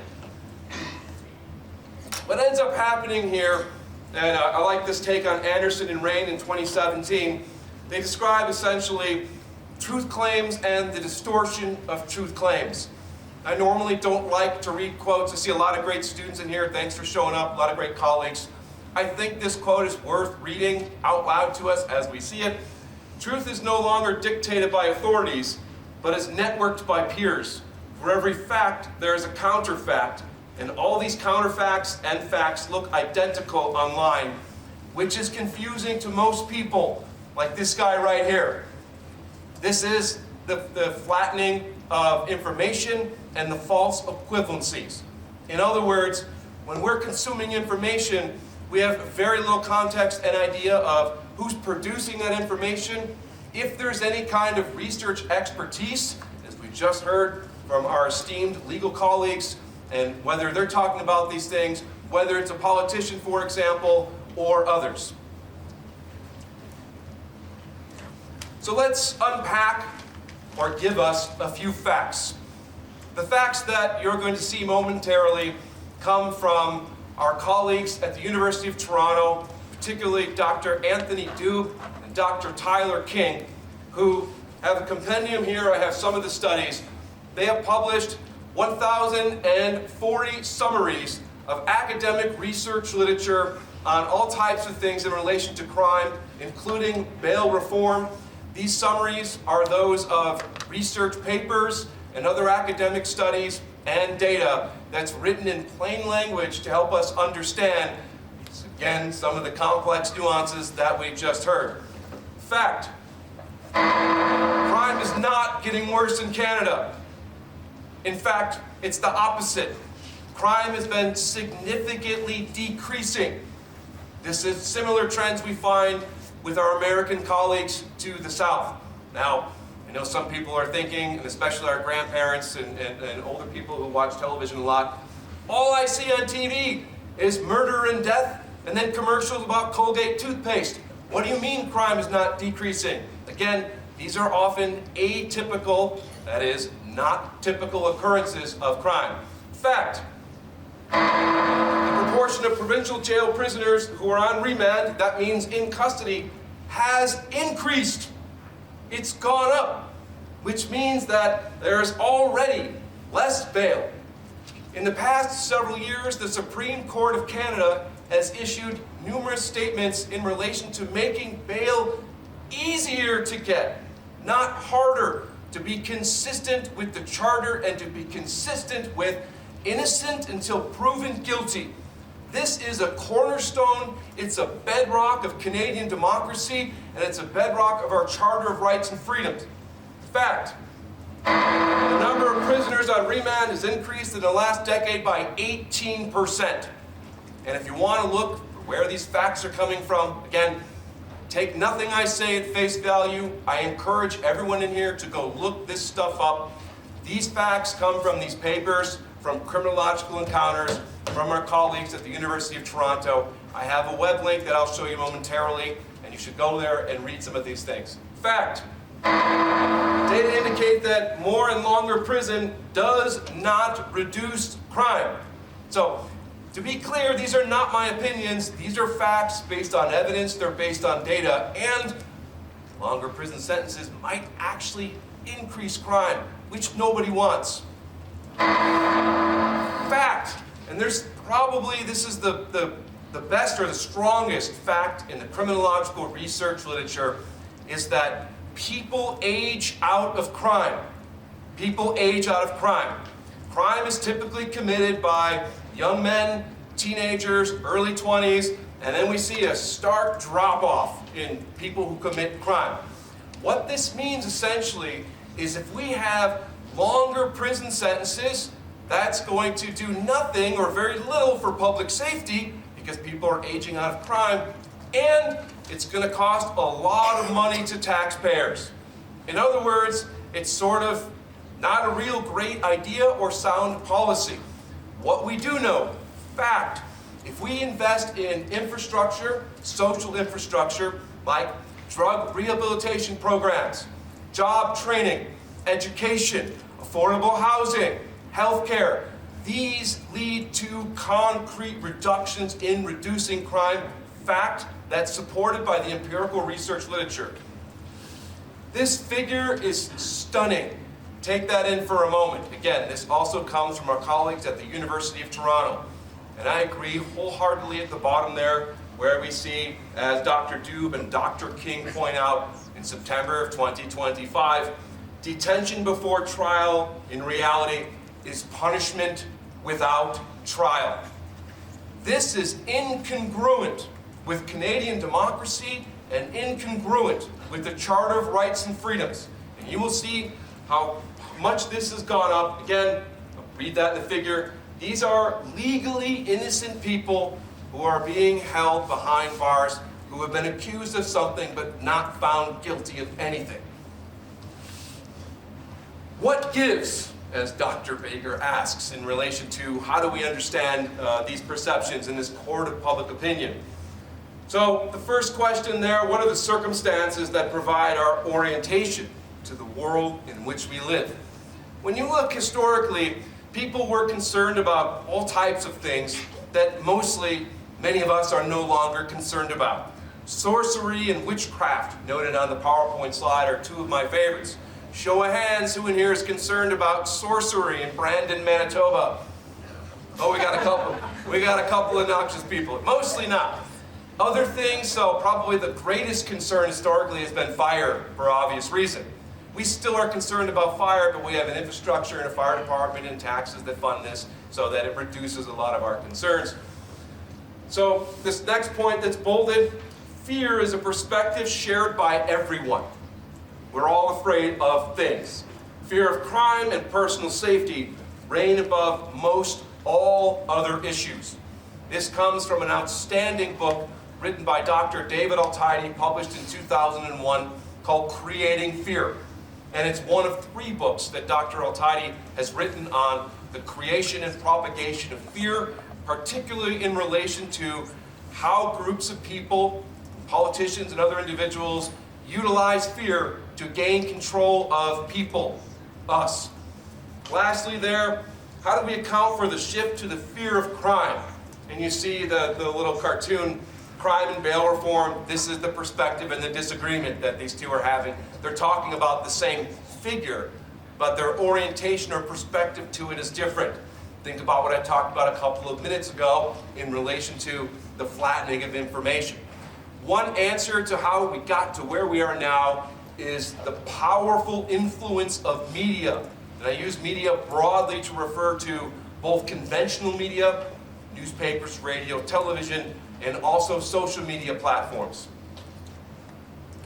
S6: What ends up happening here, and I like this take on Anderson and Rain in 2017, they describe essentially truth claims and the distortion of truth claims. I normally don't like to read quotes. I see a lot of great students in here. Thanks for showing up, a lot of great colleagues. I think this quote is worth reading out loud to us as we see it. Truth is no longer dictated by authorities, but is networked by peers. For every fact, there is a counterfact, and all these counterfacts and facts look identical online, which is confusing to most people, like this guy right here. This is the flattening of information and the false equivalencies. In other words, when we're consuming information, we have very little context and idea of who's producing that information, if there's any kind of research expertise, as we just heard from our esteemed legal colleagues, and whether they're talking about these things, whether it's a politician, for example, or others. So let's unpack or give us a few facts. The facts that you're going to see momentarily come from our colleagues at the University of Toronto, particularly Dr. Anthony Dube and Dr. Tyler King, who have a compendium here. I have some of the studies. They have published 1,040 summaries of academic research literature on all types of things in relation to crime, including bail reform. These summaries are those of research papers and other academic studies and data that's written in plain language to help us understand, again, some of the complex nuances that we just heard. Fact: crime is not getting worse in Canada. In fact, it's the opposite. Crime has been significantly decreasing. This is similar trends we find with our American colleagues to the south. Now, I know some people are thinking, and especially our grandparents and older people who watch television a lot, all I see on TV is murder and death, and then commercials about Colgate toothpaste. What do you mean crime is not decreasing? Again, these are often atypical, that is, not typical occurrences of crime. Fact: the proportion of provincial jail prisoners who are on remand, that means in custody, has increased. It's gone up, which means that there's already less bail. In the past several years, the Supreme Court of Canada has issued numerous statements in relation to making bail easier to get, not harder, to be consistent with the Charter and to be consistent with innocent until proven guilty. This is a cornerstone, it's a bedrock of Canadian democracy, and it's a bedrock of our Charter of Rights and Freedoms. Fact: the number of offenders on remand has increased in the last decade by 18%. And if you want to look for where these facts are coming from, again, take nothing I say at face value. I encourage everyone in here to go look this stuff up. These facts come from these papers, from criminological encounters, from our colleagues at the University of Toronto. I have a web link that I'll show you momentarily, and you should go there and read some of these things. Fact. Data indicate that more and longer prison does not reduce crime. So, to be clear, these are not my opinions. These are facts based on evidence. They're based on data. And longer prison sentences might actually increase crime, which nobody wants. Fact. And there's probably, this is the best or the strongest fact in the criminological research literature, is that people age out of crime. People age out of crime. Crime is typically committed by young men, teenagers, early 20s, and then we see a stark drop-off in people who commit crime. What this means essentially is if we have longer prison sentences, that's going to do nothing or very little for public safety because people are aging out of crime, and it's going to cost a lot of money to taxpayers. In other words, it's sort of not a real great idea or sound policy. What we do know, fact, if we invest in infrastructure, social infrastructure, like drug rehabilitation programs, job training, education, affordable housing, healthcare, these lead to concrete reductions in reducing crime. Fact that's supported by the empirical research literature. This figure is stunning. Take that in for a moment. Again, this also comes from our colleagues at the University of Toronto. And I agree wholeheartedly at the bottom there, where we see, as Dr. Dube and Dr. King point out, in September of 2025, detention before trial, in reality, is punishment without trial. This is incongruent with Canadian democracy and incongruent with the Charter of Rights and Freedoms. And you will see how much this has gone up. Again, read that in the figure. These are legally innocent people who are being held behind bars, who have been accused of something but not found guilty of anything. What gives, as Dr. Baker asks, in relation to how do we understand these perceptions in this court of public opinion? So the first question there, what are the circumstances that provide our orientation to the world in which we live? When you look historically, people were concerned about all types of things that mostly many of us are no longer concerned about. Sorcery and witchcraft, noted on the PowerPoint slide, are two of my favorites. Show of hands, who in here is concerned about sorcery in Brandon, Manitoba? Oh, we got a couple of noxious people. Mostly not. Other things, so probably the greatest concern historically has been fire, for obvious reason. We still are concerned about fire, but we have an infrastructure and a fire department and taxes that fund this so that it reduces a lot of our concerns. So this next point that's bolded, fear is a perspective shared by everyone. We're all afraid of things. Fear of crime and personal safety reign above most all other issues. This comes from an outstanding book written by Dr. David Altidy, published in 2001, called Creating Fear. And it's one of 3 books that Dr. Altidy has written on the creation and propagation of fear, particularly in relation to how groups of people, politicians and other individuals, utilize fear to gain control of people, us. Lastly there, how do we account for the shift to the fear of crime? And you see the little cartoon, crime and bail reform. This is the perspective and the disagreement that these two are having. They're talking about the same figure, but their orientation or perspective to it is different. Think about what I talked about a couple of minutes ago in relation to the flattening of information. One answer to how we got to where we are now is the powerful influence of media. And I use media broadly to refer to both conventional media, newspapers, radio, television, and also social media platforms.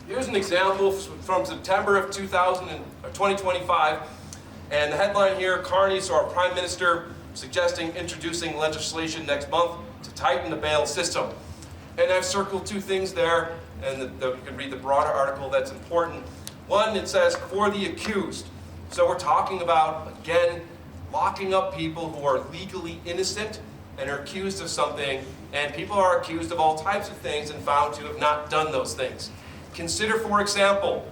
S6: Here's an example from September of 2025. And the headline here, Carney, so our Prime Minister, suggesting introducing legislation next month to tighten the bail system. And I've circled two things there, and you can read the broader article that's important. One, it says, for the accused. So we're talking about, again, locking up people who are legally innocent and are accused of something, and people are accused of all types of things and found to have not done those things. Consider, for example,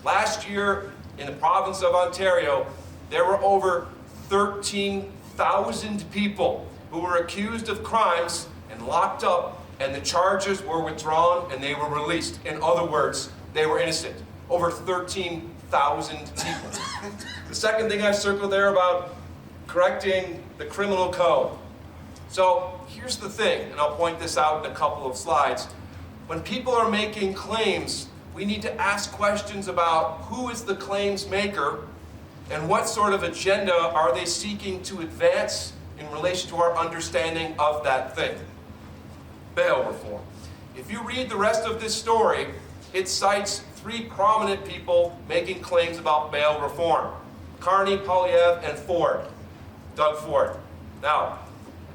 S6: last year in the province of Ontario, there were over 13,000 people who were accused of crimes and locked up, and the charges were withdrawn and they were released. In other words, they were innocent. Over 13,000 people. The second thing I've circled there about correcting the criminal code. So here's the thing, and I'll point this out in a couple of slides. When people are making claims, we need to ask questions about who is the claims maker and what sort of agenda are they seeking to advance in relation to our understanding of that thing. Bail reform. If you read the rest of this story, it cites three prominent people making claims about bail reform. Carney, Polyev, and Ford. Doug Ford. Now,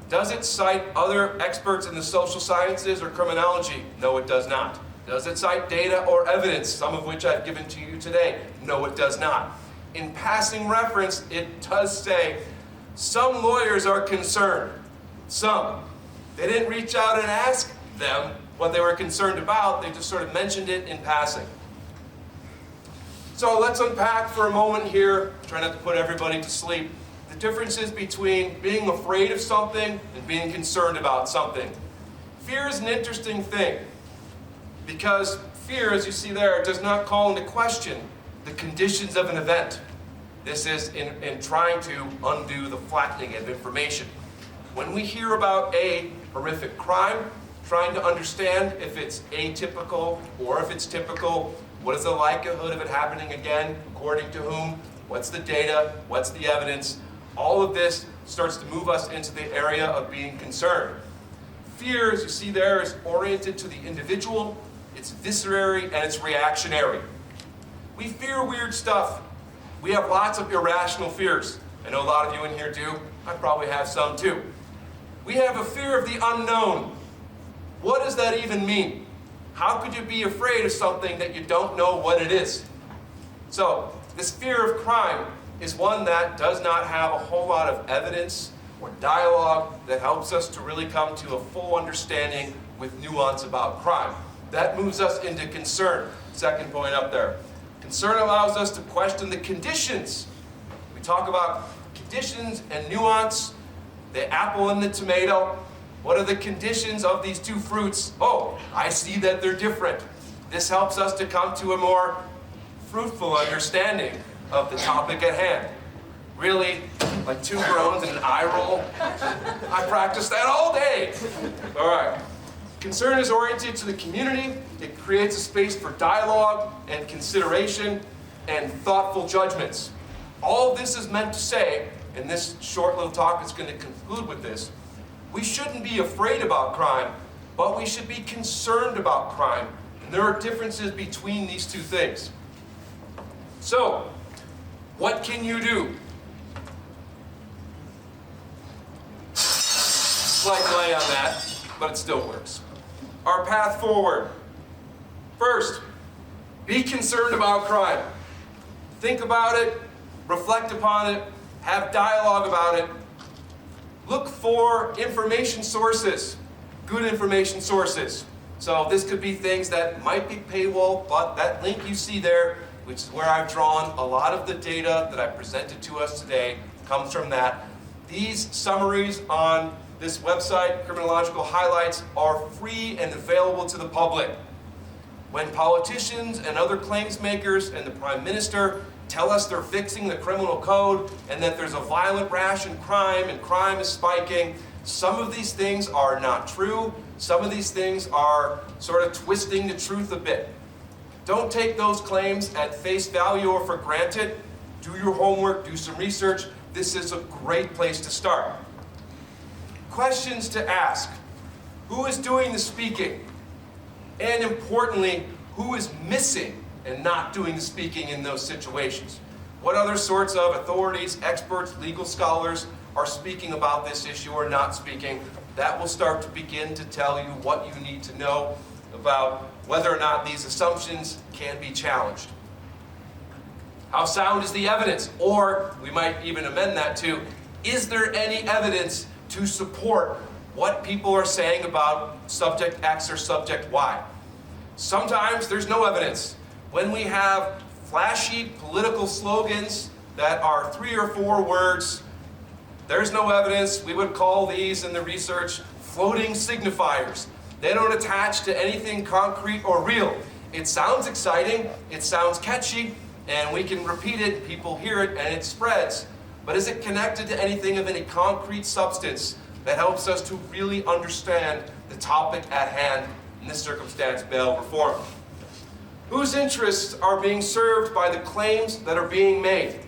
S6: does it cite other experts in the social sciences or criminology? No, it does not. Does it cite data or evidence, some of which I've given to you today? No, it does not. In passing reference, it does say some lawyers are concerned. Some. They didn't reach out and ask them what they were concerned about. They just sort of mentioned it in passing. So let's unpack for a moment here, try not to put everybody to sleep, the differences between being afraid of something and being concerned about something. Fear is an interesting thing because fear, as you see there, does not call into question the conditions of an event. This is in trying to undo the flattening of information. When we hear about a horrific crime, trying to understand if it's atypical or if it's typical, what is the likelihood of it happening again, according to whom, what's the data, what's the evidence, all of this starts to move us into the area of being concerned. Fear, as you see there, is oriented to the individual, it's viscerary, and it's reactionary. We fear weird stuff. We have lots of irrational fears. I know a lot of you in here do. I probably have some too. We have a fear of the unknown. What does that even mean? How could you be afraid of something that you don't know what it is? So, this fear of crime is one that does not have a whole lot of evidence or dialogue that helps us to really come to a full understanding with nuance about crime. That moves us into concern. Second point up there. Concern allows us to question the conditions. We talk about conditions and nuance, the apple and the tomato. What are the conditions of these two fruits? Oh, I see that they're different. This helps us to come to a more fruitful understanding of the topic at hand. Really, like two groans and an eye roll? I practice that all day. All right. Concern is oriented to the community. It creates a space for dialogue and consideration and thoughtful judgments. All of this is meant to say, and this short little talk is going to conclude with this, we shouldn't be afraid about crime, but we should be concerned about crime. And there are differences between these two things. So, what can you do? Slight delay on that, but it still works. Our path forward. First, be concerned about crime. Think about it, reflect upon it, have dialogue about it. Look for information sources, good information sources. So this could be things that might be paywall, but that link you see there, which is where I've drawn a lot of the data that I presented to us today, comes from that. These summaries on this website, Criminological Highlights, are free and available to the public. When politicians and other claims makers and the Prime Minister tell us they're fixing the criminal code and that there's a violent rash in crime and crime is spiking, some of these things are not true. Some of these things are sort of twisting the truth a bit. Don't take those claims at face value or for granted. Do your homework, do some research. This is a great place to start. Questions to ask. Who is doing the speaking? And importantly, who is missing and not doing the speaking in those situations? What other sorts of authorities, experts, legal scholars are speaking about this issue or not speaking? That will start to begin to tell you what you need to know about whether or not these assumptions can be challenged. How sound is the evidence? Or we might even amend that to, is there any evidence to support what people are saying about subject X or subject Y? Sometimes there's no evidence. When we have flashy political slogans that are 3 or 4 words, there's no evidence. We would call these in the research floating signifiers. They don't attach to anything concrete or real. It sounds exciting, it sounds catchy, and we can repeat it, people hear it, and it spreads. But is it connected to anything of any concrete substance that helps us to really understand the topic at hand, in this circumstance, bail reform? Whose interests are being served by the claims that are being made?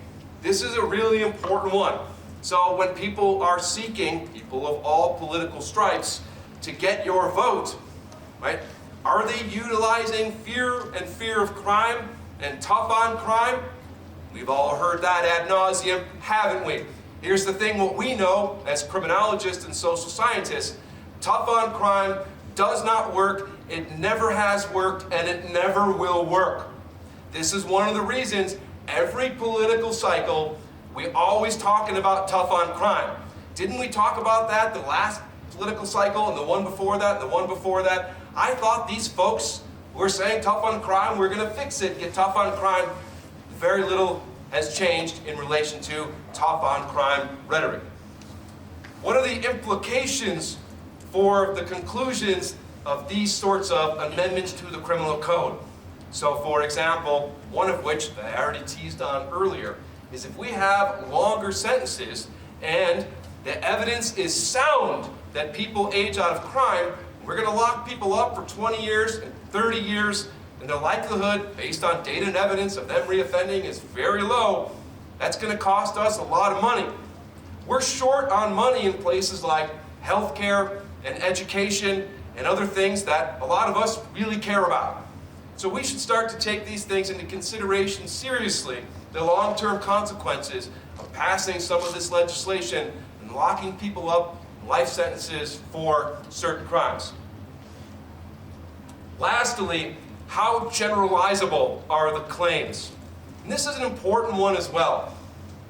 S6: This is a really important one. So when people are seeking, people of all political stripes, to get your vote, right? Are they utilizing fear of crime and tough on crime? We've all heard that ad nauseum, haven't we? Here's the thing, what we know as criminologists and social scientists, tough on crime does not work, it never has worked, and it never will work. This is one of the reasons every political cycle, we're always talking about tough on crime. Didn't we talk about that the last political cycle and the one before that and the one before that? I thought these folks who were saying tough on crime, we're going to fix it, get tough on crime. Very little has changed in relation to tough on crime rhetoric. What are the implications for the conclusions of these sorts of amendments to the criminal code? So for example, one of which that I already teased on earlier, is if we have longer sentences and the evidence is sound that people age out of crime, we're going to lock people up for 20 years and 30 years, and the likelihood, based on data and evidence, of them reoffending is very low. That's going to cost us a lot of money. We're short on money in places like healthcare and education and other things that a lot of us really care about. So we should start to take these things into consideration seriously, the long-term consequences of passing some of this legislation and locking people up in life sentences for certain crimes. Lastly, how generalizable are the claims? And this is an important one as well.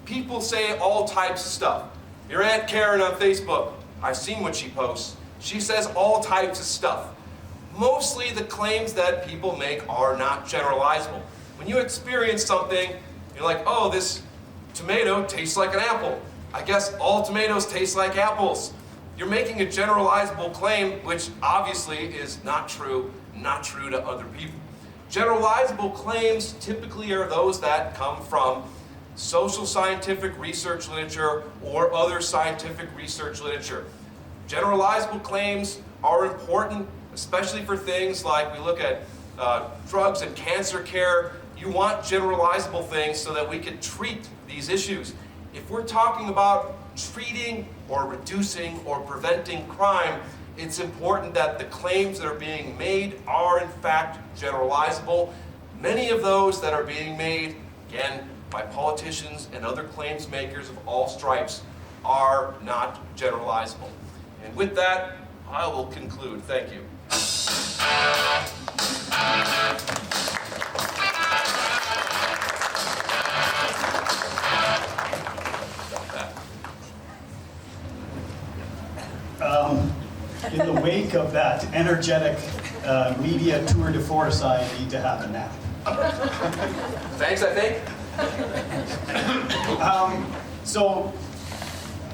S6: People say all types of stuff. Your Aunt Karen on Facebook, I've seen what she posts. She says all types of stuff. Mostly the claims that people make are not generalizable. When you experience something, you're like, oh, this tomato tastes like an apple. I guess all tomatoes taste like apples. You're making a generalizable claim, which obviously is not true to other people. Generalizable claims typically are those that come from social scientific research literature or other scientific research literature. Generalizable claims are important, especially for things like we look at drugs and cancer care. You want generalizable things so that we can treat these issues. If we're talking about treating or reducing or preventing crime, it's important that the claims that are being made are in fact generalizable. Many of those that are being made, again, by politicians and other claims makers of all stripes are not generalizable. And with that, I will conclude. Thank you.
S2: In the wake of that energetic media tour de force, I need to have a nap.
S6: Thanks, I think.
S2: So,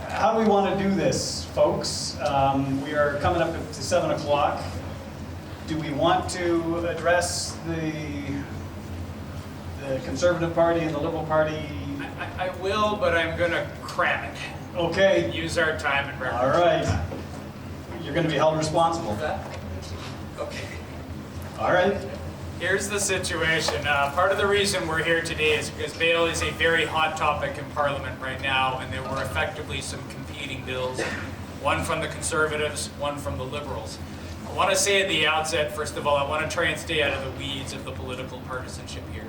S2: how do we want to do this, folks? We are coming up to 7 o'clock. Do we want to address the Conservative Party and the Liberal Party?
S4: I will, but I'm going to cram it.
S2: Okay.
S4: Use our time and reference.
S2: All right. You're going to be held responsible for that.
S4: Okay.
S2: All right.
S4: Here's the situation. Part of the reason we're here today is because bail is a very hot topic in Parliament right now, and there were effectively some competing bills, one from the Conservatives, one from the Liberals. I want to say at the outset, first of all, I want to try and stay out of the weeds of the political partisanship here.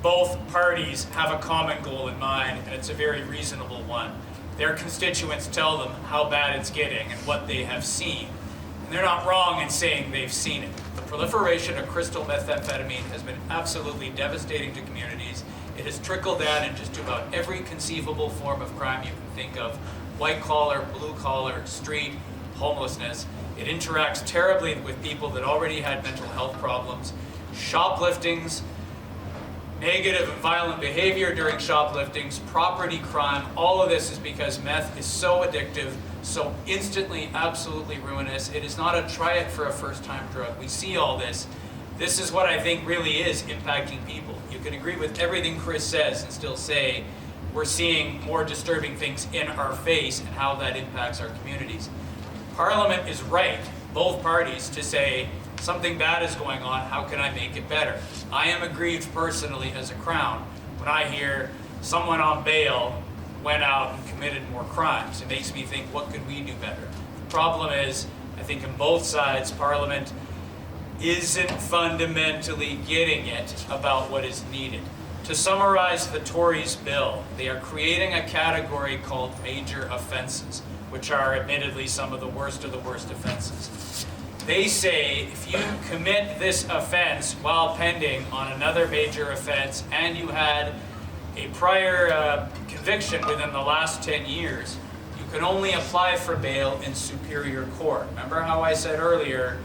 S4: both parties have a common goal in mind, and it's a very reasonable one. Their constituents tell them how bad it's getting and what they have seen. And they're not wrong in saying they've seen it. The proliferation of crystal methamphetamine has been absolutely devastating to communities. It has trickled down in just about every conceivable form of crime you can think of: white collar, blue collar, street, homelessness. It interacts terribly with people that already had mental health problems. Shopliftings, negative and violent behavior during shopliftings, property crime, all of this is because meth is so addictive, so instantly, absolutely ruinous. It is not a try it for a first-time drug. We see all this. This is what I think really is impacting people. You can agree with everything Chris says and still say we're seeing more disturbing things in our face and how that impacts our communities. Parliament is right, both parties, to say something bad is going on, how can I make it better? I am aggrieved personally as a Crown when I hear someone on bail went out and committed more crimes. It makes me think, what could we do better? The problem is, I think in both sides, Parliament isn't fundamentally getting it about what is needed. To summarize the Tories' bill, they are creating a category called major offenses, which are admittedly some of the worst offenses. They say if you commit this offense while pending on another major offense and you had a prior conviction within the last 10 years, you can only apply for bail in Superior Court. Remember how I said earlier,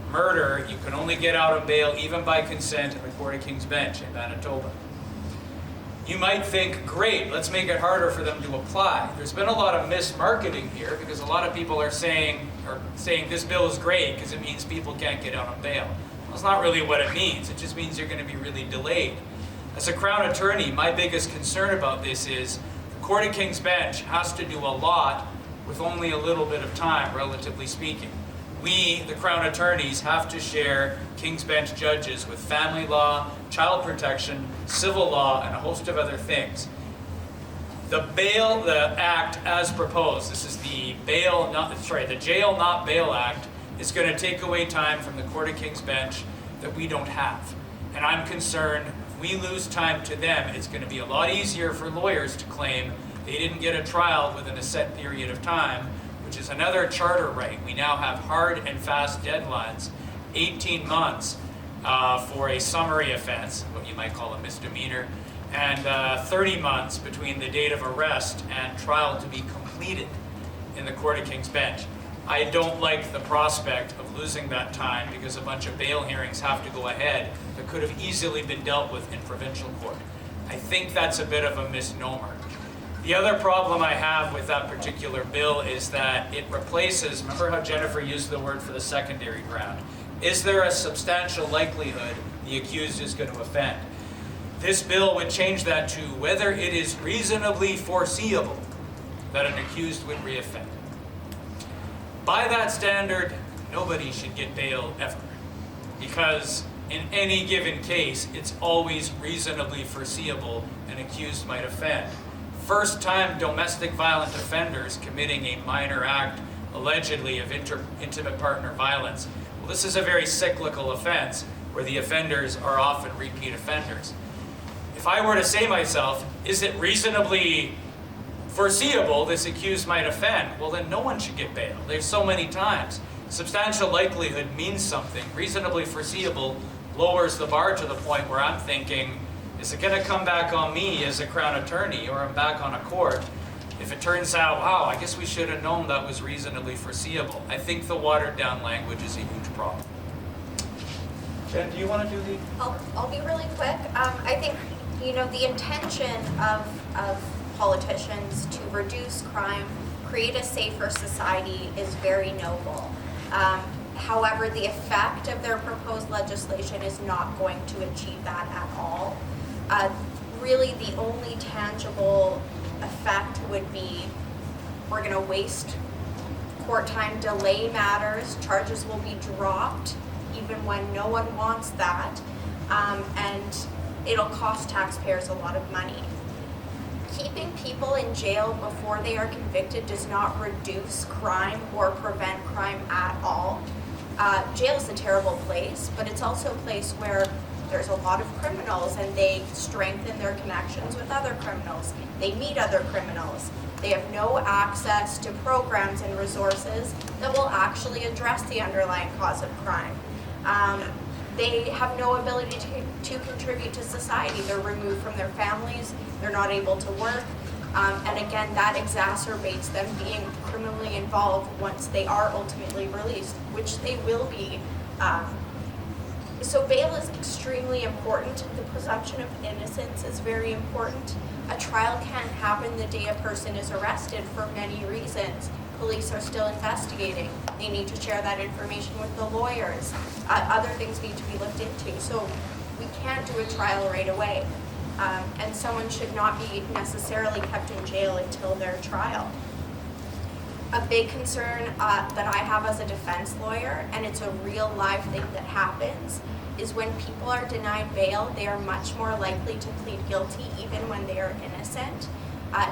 S4: murder, you can only get out of bail even by consent in the Court of King's Bench in Manitoba. You might think, great, let's make it harder for them to apply. There's been a lot of mismarketing here because a lot of people are saying this bill is great because it means people can't get out on bail. Well, that's not really what it means. It just means you're going to be really delayed. As a Crown Attorney, my biggest concern about this is the Court of King's Bench has to do a lot with only a little bit of time, relatively speaking. We, the Crown Attorneys, have to share King's Bench judges with family law, child protection, civil law, and a host of other things. The Act as proposed, this is the Jail Not Bail Act, is going to take away time from the Court of King's Bench that we don't have. And I'm concerned if we lose time to them, it's going to be a lot easier for lawyers to claim they didn't get a trial within a set period of time, which is another charter right. We now have hard and fast deadlines, 18 months for a summary offense, what you might call a misdemeanor, and 30 months between the date of arrest and trial to be completed in the Court of King's Bench. I don't like the prospect of losing that time because a bunch of bail hearings have to go ahead that could have easily been dealt with in provincial court. I think that's a bit of a misnomer. The other problem I have with that particular bill is that it replaces, remember how Jennifer used the word for the secondary ground? Is there a substantial likelihood the accused is going to offend? This bill would change that to whether it is reasonably foreseeable that an accused would reoffend. By that standard, nobody should get bail ever, because in any given case, it's always reasonably foreseeable an accused might offend. First-time domestic violent offenders committing a minor act, allegedly of intimate partner violence. Well, this is a very cyclical offense where the offenders are often repeat offenders. If I were to say myself, is it reasonably foreseeable this accused might offend? Well, then no one should get bail. There's so many times. Substantial likelihood means something. Reasonably foreseeable lowers the bar to the point where I'm thinking, is it going to come back on me as a Crown Attorney, or I'm back on a court if it turns out, wow, I guess we should have known that was reasonably foreseeable? I think the watered down language is a huge problem.
S2: Jen, do you want to do the...
S3: I'll be really quick. I think, the intention of politicians to reduce crime, create a safer society is very noble. However, the effect of their proposed legislation is not going to achieve that at all. Really, the only tangible effect would be we're going to waste court time, delay matters, charges will be dropped even when no one wants that, and it'll cost taxpayers a lot of money. Keeping people in jail before they are convicted does not reduce crime or prevent crime at all. Jail is a terrible place, but it's also a place where there's a lot of criminals and they strengthen their connections with other criminals. They meet other criminals. They have no access to programs and resources that will actually address the underlying cause of crime. They have no ability to contribute to society. They're removed from their families. They're not able to work. And again, that exacerbates them being criminally involved once they are ultimately released, which they will be. So bail is extremely important. The presumption of innocence is very important. A trial can't happen the day a person is arrested for many reasons. Police are still investigating. They need to share that information with the lawyers. Other things need to be looked into. So we can't do a trial right away. And someone should not be necessarily kept in jail until their trial. A big concern that I have as a defense lawyer, and it's a real live thing that happens, is when people are denied bail, they are much more likely to plead guilty even when they are innocent.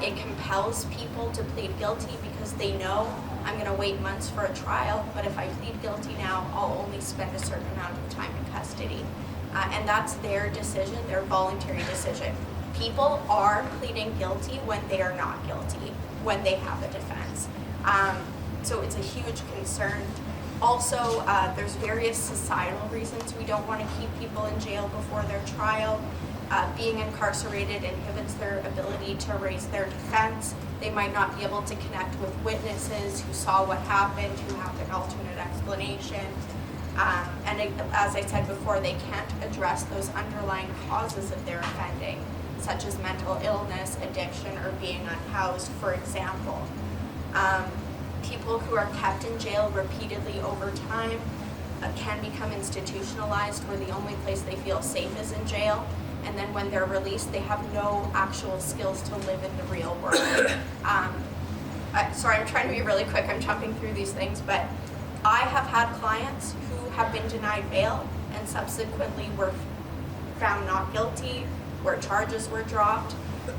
S3: It compels people to plead guilty because they know I'm going to wait months for a trial, but if I plead guilty now, I'll only spend a certain amount of time in custody. And that's their decision, their voluntary decision. People are pleading guilty when they are not guilty, when they have a defense. So it's a huge concern. Also, there's various societal reasons we don't want to keep people in jail before their trial. Being incarcerated inhibits their ability to raise their defense. They might not be able to connect with witnesses who saw what happened, who have an alternate explanation. And as I said before, they can't address those underlying causes of their offending, such as mental illness, addiction, or being unhoused, for example. People who are kept in jail repeatedly over time can become institutionalized, where the only place they feel safe is in jail. And then when they're released, they have no actual skills to live in the real world. Sorry, I'm trying to be really quick. I'm jumping through these things, but I have had clients who have been denied bail and subsequently were found not guilty, where charges were dropped.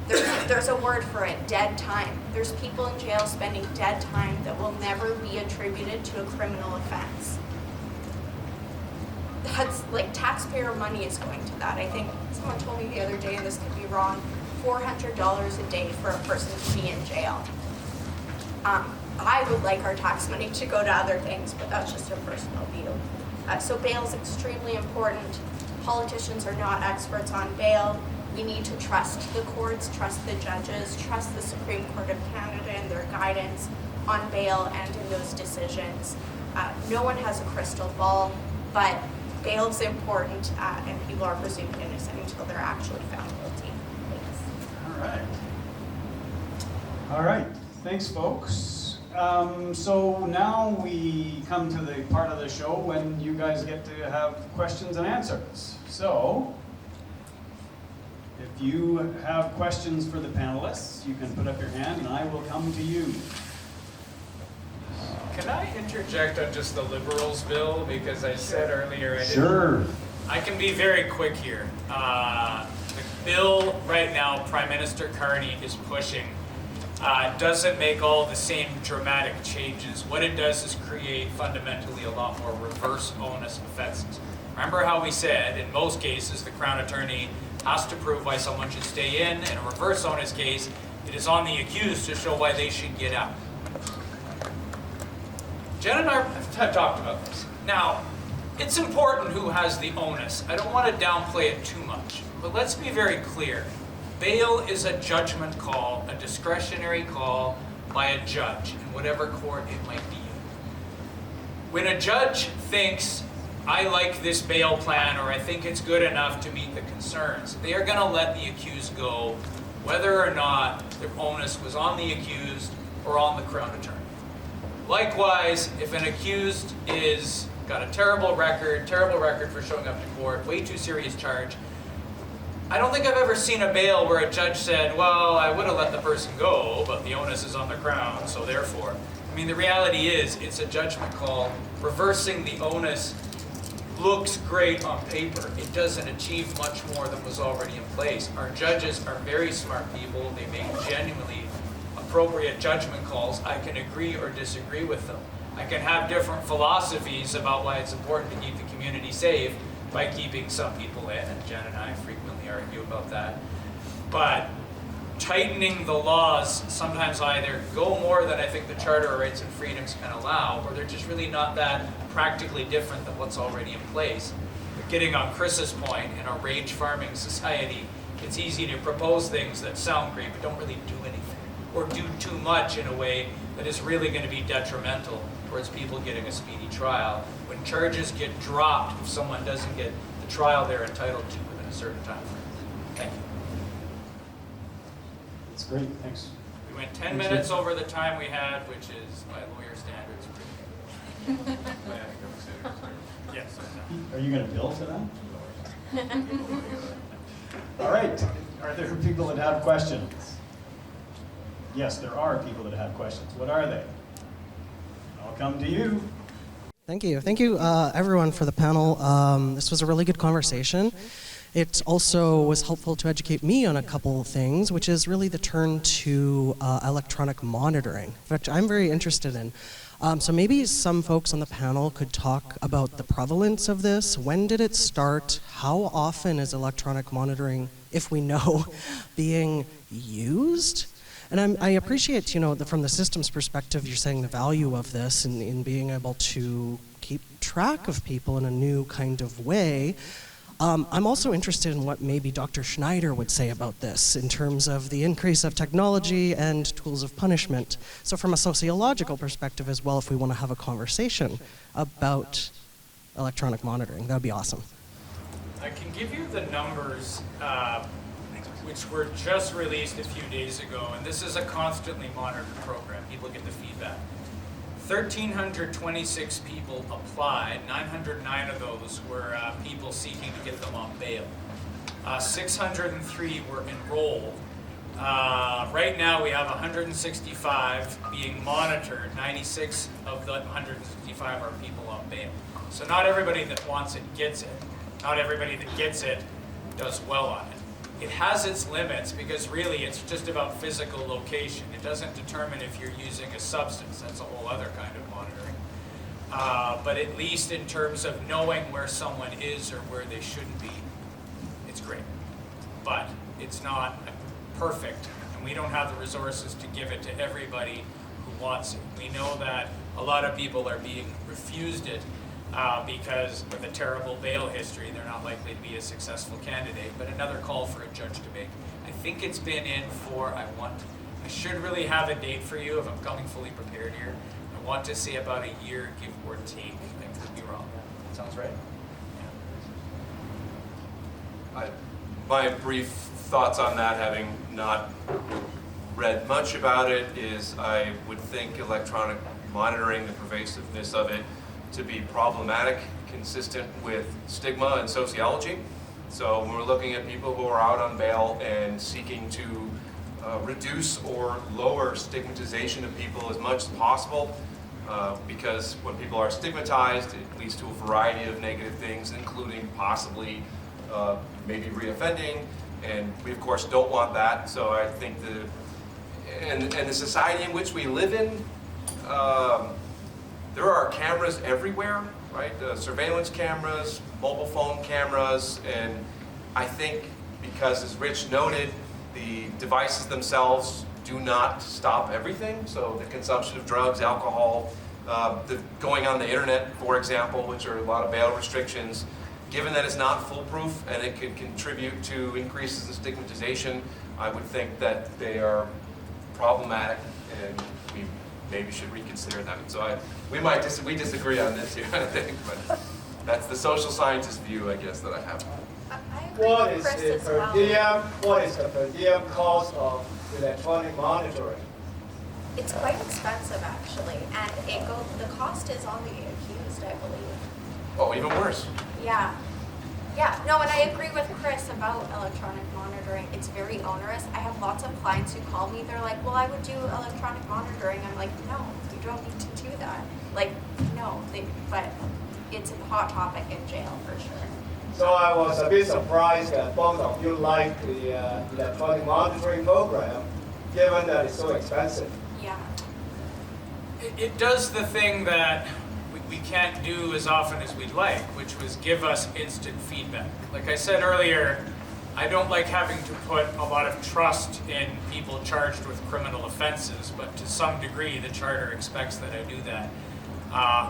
S3: There's a word for it, dead time. There's people in jail spending dead time that will never be attributed to a criminal offense. That's like taxpayer money is going to that. I think someone told me the other day, and this could be wrong, $400 a day for a person to be in jail. I would like our tax money to go to other things, but that's just a personal view. So bail is extremely important. Politicians are not experts on bail. We need to trust the courts, trust the judges, trust the Supreme Court of Canada and their guidance on bail and in those decisions. No one has a crystal ball, but bail is important, and people are presumed innocent until they're actually found guilty. Thanks.
S2: All right. Thanks, folks. So now we come to the part of the show when you guys get to have questions and answers. So, if you have questions for the panelists, you can put up your hand and I will come to you.
S4: Can I interject on just the Liberals bill? Because I said earlier I didn't.
S2: Sure.
S4: I can be very quick here. The bill right now, Prime Minister Carney is pushing, doesn't make all the same dramatic changes. What it does is create fundamentally a lot more reverse onus offenses. Remember how we said, in most cases, the Crown Attorney has to prove why someone should stay in. In a reverse onus case, it is on the accused to show why they should get out. Jen and I have talked about this. Now, it's important who has the onus. I don't want to downplay it too much, but let's be very clear. Bail is a judgment call, a discretionary call by a judge in whatever court it might be in. When a judge thinks, I like this bail plan, or I think it's good enough to meet the concerns, they are going to let the accused go, whether or not the onus was on the accused or on the Crown Attorney. Likewise, if an accused is got a terrible record for showing up to court, way too serious charge, I don't think I've ever seen a bail where a judge said, well, I would have let the person go, but the onus is on the Crown, so therefore. I mean, the reality is, it's a judgment call. Reversing the onus looks great on paper. It doesn't achieve much more than was already in place. Our judges are very smart people. They make genuinely appropriate judgment calls. I can agree or disagree with them. I can have different philosophies about why it's important to keep the community safe, by keeping some people in, and Jen and I frequently argue about that. But tightening the laws sometimes either go more than I think the Charter of Rights and Freedoms can allow, or they're just really not that practically different than what's already in place. But getting on Chris's point, in a rage farming society, it's easy to propose things that sound great but don't really do anything, or do too much in a way that is really going to be detrimental towards people getting a speedy trial. When charges get dropped, if someone doesn't get the trial they're entitled to within a certain time frame. Thank you.
S2: That's great, thanks.
S4: We went 10 minutes over the time we had, which is, by lawyer standards, pretty good. Yes.
S2: Are you going to bill for that? All right, are there people that have questions? Yes, there are people that have questions. What are they? I'll come to you.
S7: Thank you. Thank you, everyone, for the panel. This was a really good conversation. It also was helpful to educate me on a couple things, which is really the turn to electronic monitoring, which I'm very interested in. So maybe some folks on the panel could talk about the prevalence of this. When did it start? How often is electronic monitoring, if we know, being used? And I appreciate, from the systems perspective, you're saying the value of this in being able to keep track of people in a new kind of way. I'm also interested in what maybe Dr. Schneider would say about this in terms of the increase of technology and tools of punishment. So from a sociological perspective as well, if we want to have a conversation about electronic monitoring, that would be awesome.
S4: I can give you the numbers, which were just released a few days ago, and this is a constantly monitored program. People get the feedback. 1,326 people applied. 909 of those were people seeking to get them on bail. 603 were enrolled. Right now we have 165 being monitored. 96 of the 165 are people on bail. So not everybody that wants it gets it. Not everybody that gets it does well on it. It has its limits because really it's just about physical location. It doesn't determine if you're using a substance. That's a whole other kind of monitoring. But at least in terms of knowing where someone is or where they shouldn't be, it's great. But it's not perfect, and we don't have the resources to give it to everybody who wants it. We know that a lot of people are being refused it because with a terrible bail history, they're not likely to be a successful candidate. But another call for a judge to make. I think it's been in for, I should really have a date for you if I'm coming fully prepared here. I want to say about a year, give or take. I could be wrong. Sounds right?
S6: Yeah. My brief thoughts on that, having not read much about it, is I would think electronic monitoring, the pervasiveness of it, to be problematic, consistent with stigma and sociology. So when we're looking at people who are out on bail and seeking to reduce or lower stigmatization of people as much as possible, because when people are stigmatized, it leads to a variety of negative things, including possibly maybe reoffending, and we of course don't want that. So I think and the society in which we live in, there are cameras everywhere, right? Surveillance cameras, mobile phone cameras, and I think because, as Rich noted, the devices themselves do not stop everything. So the consumption of drugs, alcohol, the going on the internet, for example, which are a lot of bail restrictions, given that it's not foolproof and it could contribute to increases in stigmatization, I would think that they are problematic, and we maybe should reconsider them. So we disagree on this here, I think, but that's the social scientist view, I guess, that I have.
S3: I agree
S8: What
S3: with
S8: is
S3: Chris
S8: the
S3: as
S8: per
S3: well.
S8: diem? What is the per diem cost of electronic monitoring?
S3: It's quite expensive actually, and the cost is on the accused, I believe.
S6: Oh, even worse.
S3: Yeah. Yeah, no, and I agree with Chris about electronic monitoring. It's very onerous. I have lots of clients who call me, they're like, well, I would do electronic monitoring. I'm like, no, you don't need to do that. Like, no, but it's a hot topic in jail for sure.
S8: So I was a bit surprised that both of you like the electronic monitoring program, given that it's so expensive.
S3: Yeah.
S4: It does the thing that we can't do as often as we'd like, which was give us instant feedback. Like I said earlier, I don't like having to put a lot of trust in people charged with criminal offenses, but to some degree the charter expects that I do that.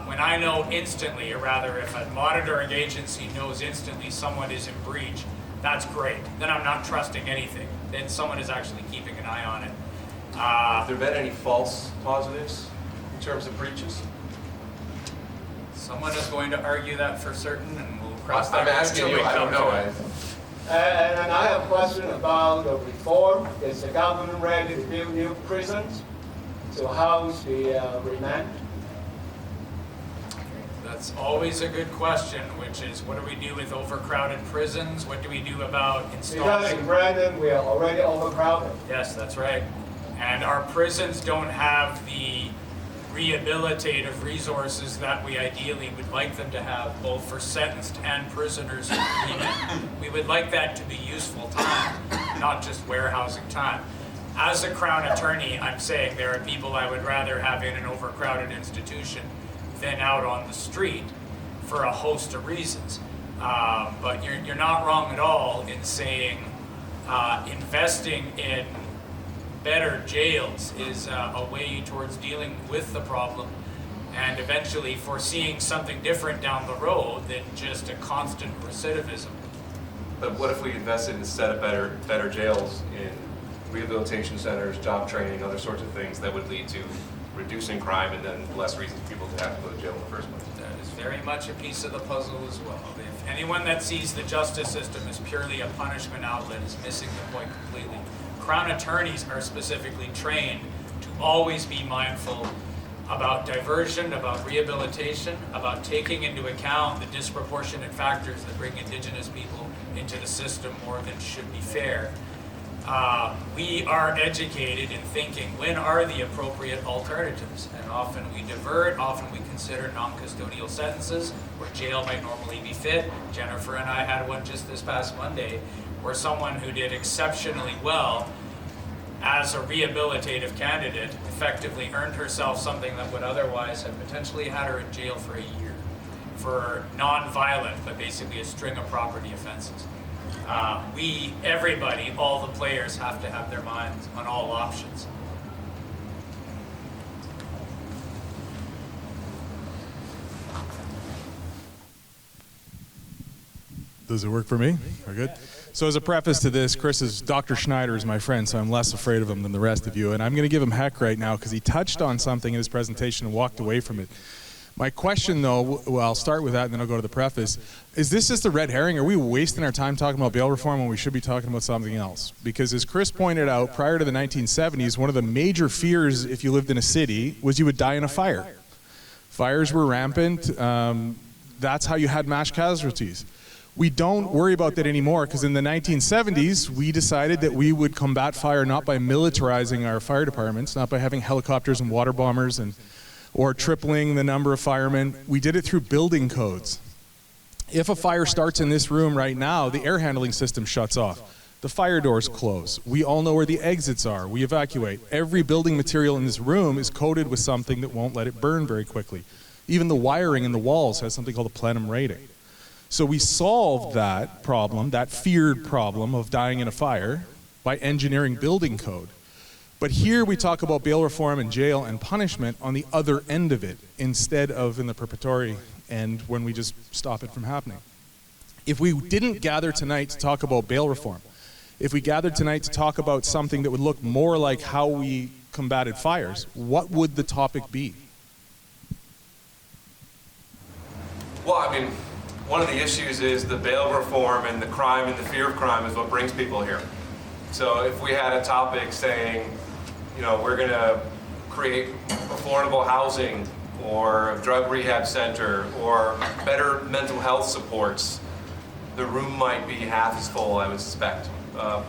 S4: When I know instantly, or rather if a monitoring agency knows instantly someone is in breach, that's great. Then I'm not trusting anything. Then someone is actually keeping an eye on it.
S6: Have there been any false positives in terms of breaches?
S4: Someone is going to argue that for certain, and we'll cross that
S6: I'm
S4: bridge
S6: asking
S4: till
S6: you,
S4: we
S6: I
S4: come
S6: don't know.
S4: to it.
S8: And I have a question about the reform. Is the government ready to build new prisons to house the remand?
S4: That's always a good question, which is what do we do with overcrowded prisons? What do we do about
S8: Because in
S4: installing?
S8: Brandon, we are already overcrowded.
S4: Yes, that's right. And our prisons don't have the rehabilitative resources that we ideally would like them to have, both for sentenced and prisoners in remand. We would like that to be useful time, not just warehousing time. As a Crown Attorney, I'm saying there are people I would rather have in an overcrowded institution than out on the street for a host of reasons. But you're not wrong at all in saying investing in better jails is a way towards dealing with the problem and eventually foreseeing something different down the road than just a constant recidivism.
S6: But what if we invested instead of better jails in rehabilitation centers, job training, other sorts of things that would lead to reducing crime and then less reasons for people to have to go to jail in the first place?
S4: That is very much a piece of the puzzle as well. If anyone that sees the justice system as purely a punishment outlet is missing the point completely. Crown attorneys are specifically trained to always be mindful about diversion, about rehabilitation, about taking into account the disproportionate factors that bring Indigenous people into the system more than should be fair. We are educated in thinking when are the appropriate alternatives, and often we divert, often we consider non-custodial sentences where jail might normally be fit. Jennifer and I had one just this past Monday where someone who did exceptionally well as a rehabilitative candidate effectively earned herself something that would otherwise have potentially had her in jail for a year for non-violent, but basically a string of property offenses. Everybody, all the players have to have their minds on all options.
S9: Does it work for me? We're good? So as a preface to this, Dr. Schneider is my friend, so I'm less afraid of him than the rest of you. And I'm going to give him heck right now because he touched on something in his presentation and walked away from it. My question, though, well, I'll start with that and then I'll go to the preface. Is this just a red herring? Are we wasting our time talking about bail reform when we should be talking about something else? Because as Chris pointed out, prior to the 1970s, one of the major fears if you lived in a city was you would die in a fire. Fires were rampant. That's how you had mass casualties. We don't worry about that anymore because in the 1970s, we decided that we would combat fire not by militarizing our fire departments, not by having helicopters and water bombers or tripling the number of firemen. We did it through building codes. If a fire starts in this room right now, the air handling system shuts off. The fire doors close. We all know where the exits are. We evacuate. Every building material in this room is coated with something that won't let it burn very quickly. Even the wiring in the walls has something called a plenum rating. So we solved that problem, that feared problem of dying in a fire, by engineering building code. But here we talk about bail reform and jail and punishment on the other end of it, instead of in the preparatory end when we just stop it from happening. If we didn't gather tonight to talk about bail reform, if we gathered tonight to talk about something that would look more like how we combated fires, what would the topic be?
S6: Well, I mean, one of the issues is the bail reform and the crime and the fear of crime is what brings people here. So if we had a topic saying, you know, we're going to create affordable housing or a drug rehab center or better mental health supports, the room might be half as full, I would suspect.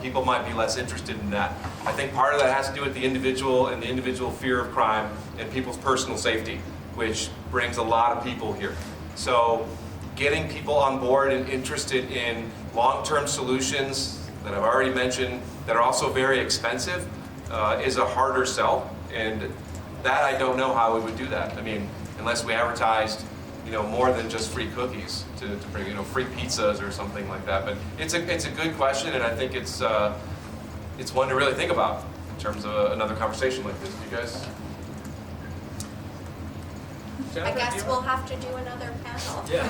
S6: People might be less interested in that. I think part of that has to do with the individual and the individual fear of crime and people's personal safety, which brings a lot of people here. So getting people on board and interested in long-term solutions that I've already mentioned that are also very expensive is a harder sell, and that I don't know how we would do that. I mean, unless we advertised more than just free cookies to bring, free pizzas or something like that. But it's a good question, and I think it's one to really think about in terms of another conversation like this. You guys?
S3: I guess we'll have to do another panel.
S4: Yeah.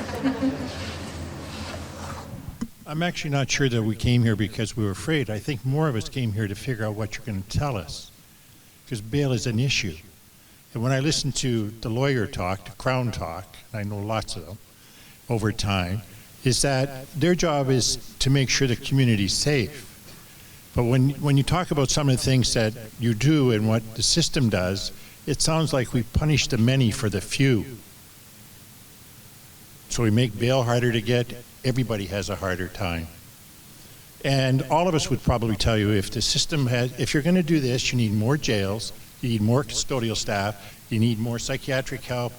S10: I'm actually not sure that we came here because we were afraid. I think more of us came here to figure out what you're going to tell us, because bail is an issue. And when I listen to the lawyer talk, the Crown talk, and I know lots of them over time, is that their job is to make sure the community's safe. But when you talk about some of the things that you do and what the system does, it sounds like we punish the many for the few. So we make bail harder to get, everybody has a harder time. And all of us would probably tell you if the system if you're going to do this, you need more jails, you need more custodial staff, you need more psychiatric help,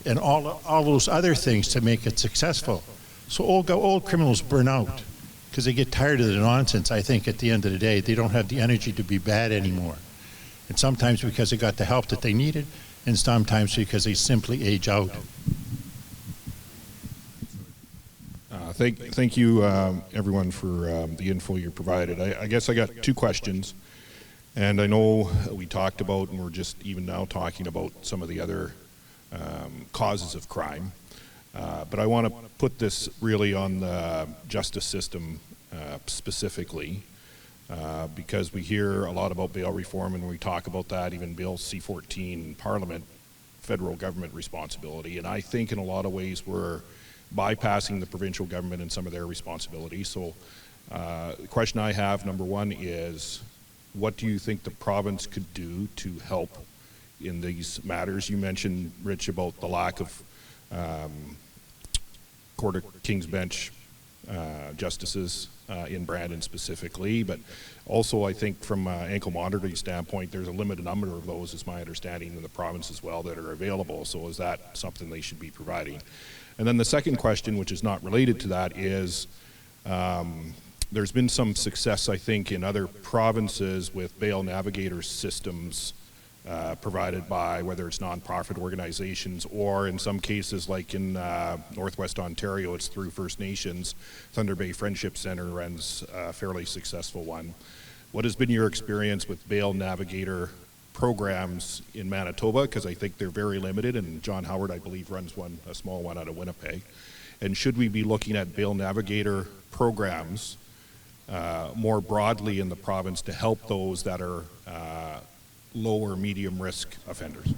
S10: and all those other things to make it successful. So old criminals burn out because they get tired of the nonsense. I think at the end of the day, they don't have the energy to be bad anymore. And sometimes because they got the help that they needed, and sometimes because they simply age out.
S11: Thank you, everyone, for the info you provided. I guess I got two questions. And I know we talked about, and we're just even now talking about some of the other causes of crime. But I want to put this really on the justice system specifically, because we hear a lot about bail reform, and we talk about that, even Bill C-14 in Parliament, federal government responsibility. And I think in a lot of ways we're bypassing the provincial government and some of their responsibilities. So the question I have, number one, is what do you think the province could do to help in these matters? You mentioned, Rich, about the lack of Court of King's Bench justices in Brandon specifically, but also I think from an ankle monitoring standpoint, there's a limited number of those, is my understanding, in the province as well that are available. So is that something they should be providing? And then the second question, which is not related to that, is there's been some success, I think, in other provinces with bail navigator systems provided by whether it's nonprofit organizations or in some cases like in Northwest Ontario, it's through First Nations. Thunder Bay Friendship Center runs a fairly successful one. What has been your experience with bail navigator programs in Manitoba? Because I think they're very limited, and John Howard, I believe, runs one, a small one out of Winnipeg. And should we be looking at bail navigator programs more broadly in the province to help those that are low or medium risk offenders?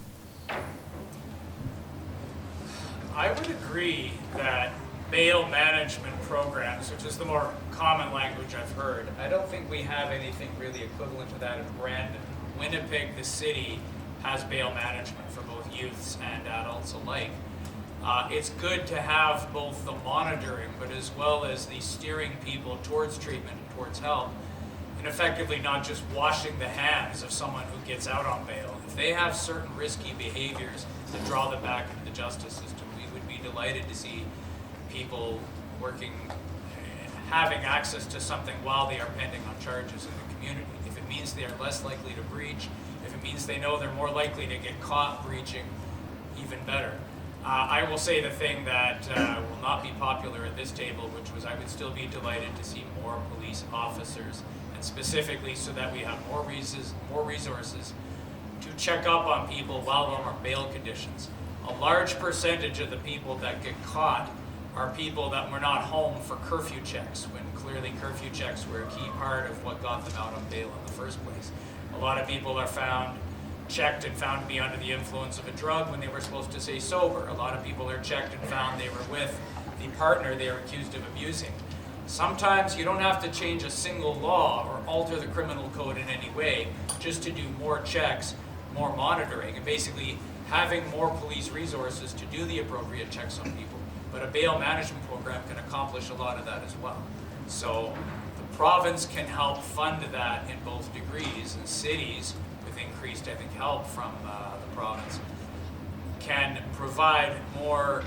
S4: I would agree that bail management programs, which is the more common language I've heard, I don't think we have anything really equivalent to that in Brandon. Winnipeg, the city, has bail management for both youths and adults alike. It's good to have both the monitoring, but as well as the steering people towards treatment and towards help, and effectively not just washing the hands of someone who gets out on bail. If they have certain risky behaviors that draw them back into the justice system, we would be delighted to see people working, having access to something while they are pending on charges in the community. If it means they are less likely to breach, if it means they know they're more likely to get caught breaching, even better. I will say the thing that will not be popular at this table, which was I would still be delighted to see more police officers, and specifically so that we have more resources to check up on people while they're on bail conditions. A large percentage of the people that get caught are people that were not home for curfew checks, when clearly curfew checks were a key part of what got them out on bail in the first place. A lot of people are checked and found to be under the influence of a drug when they were supposed to stay sober. A lot of people are checked and found they were with the partner they are accused of abusing. Sometimes you don't have to change a single law or alter the criminal code in any way just to do more checks, more monitoring, and basically having more police resources to do the appropriate checks on people. But a bail management program can accomplish a lot of that as well. So the province can help fund that in both degrees, and cities, with increased, I think, help from the province, can provide more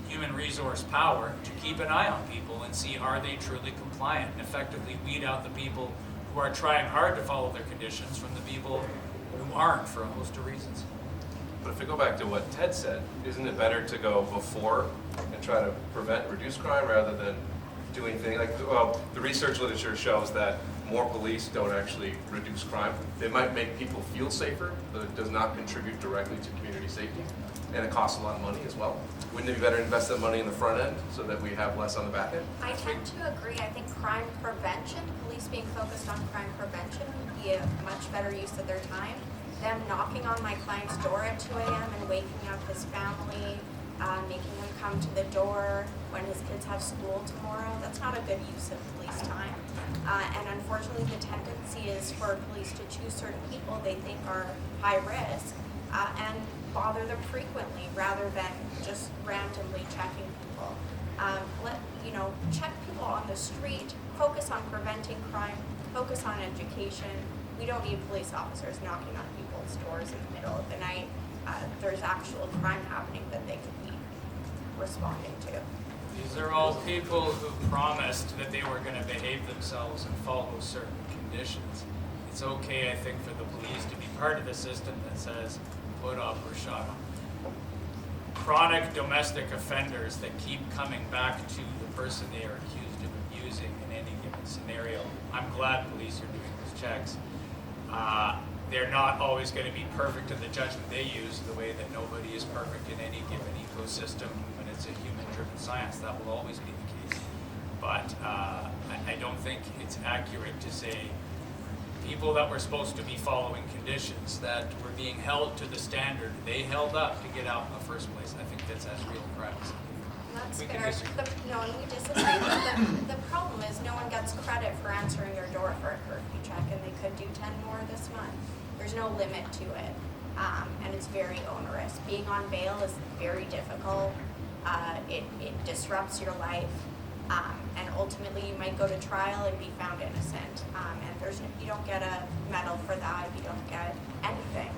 S4: human resource power to keep an eye on people and see are they truly compliant, and effectively weed out the people who are trying hard to follow their conditions from the people who aren't for a host of reasons.
S6: But if we go back to what Ted said, isn't it better to go before and try to prevent and reduce crime rather than doing things like, well, the research literature shows that more police don't actually reduce crime. They might make people feel safer, but it does not contribute directly to community safety. And it costs a lot of money as well. Wouldn't it be better to invest that money in the front end so that we have less on the back end?
S3: I tend to agree. I think crime prevention, police being focused on crime prevention would be a much better use of their time. Them knocking on my client's door at 2 a.m. and waking up his family, making him come to the door when his kids have school tomorrow, that's not a good use of police time. And unfortunately, the tendency is for police to choose certain people they think are high risk and bother them frequently rather than just randomly checking people. Check people on the street, focus on preventing crime, focus on education. We don't need police officers knocking on people's doors in the middle of the night. There's actual crime happening that they could be responding to.
S4: These are all people who promised that they were going to behave themselves and follow certain conditions. It's okay, I think, for the police to be part of the system that says, put up or shut up. Chronic domestic offenders that keep coming back to the person they are accused of abusing in any given scenario. I'm glad police are doing those checks. They're not always going to be perfect in the judgment they use, the way that nobody is perfect in any given ecosystem when it's a human-driven science. That will always be the case. But I don't think it's accurate to say people that were supposed to be following conditions, that were being held to the standard they held up to get out in the first place. I think that's as real crimes.
S3: That's
S4: We can
S3: fair.
S4: disagree.
S3: And we disagree. But the problem is no one gets credit for answering their door for a curfew check, and they could do 10 more this month. There's no limit to it, and it's very onerous. Being on bail is very difficult. It disrupts your life, and ultimately you might go to trial and be found innocent. And you don't get a medal for that. You don't get anything.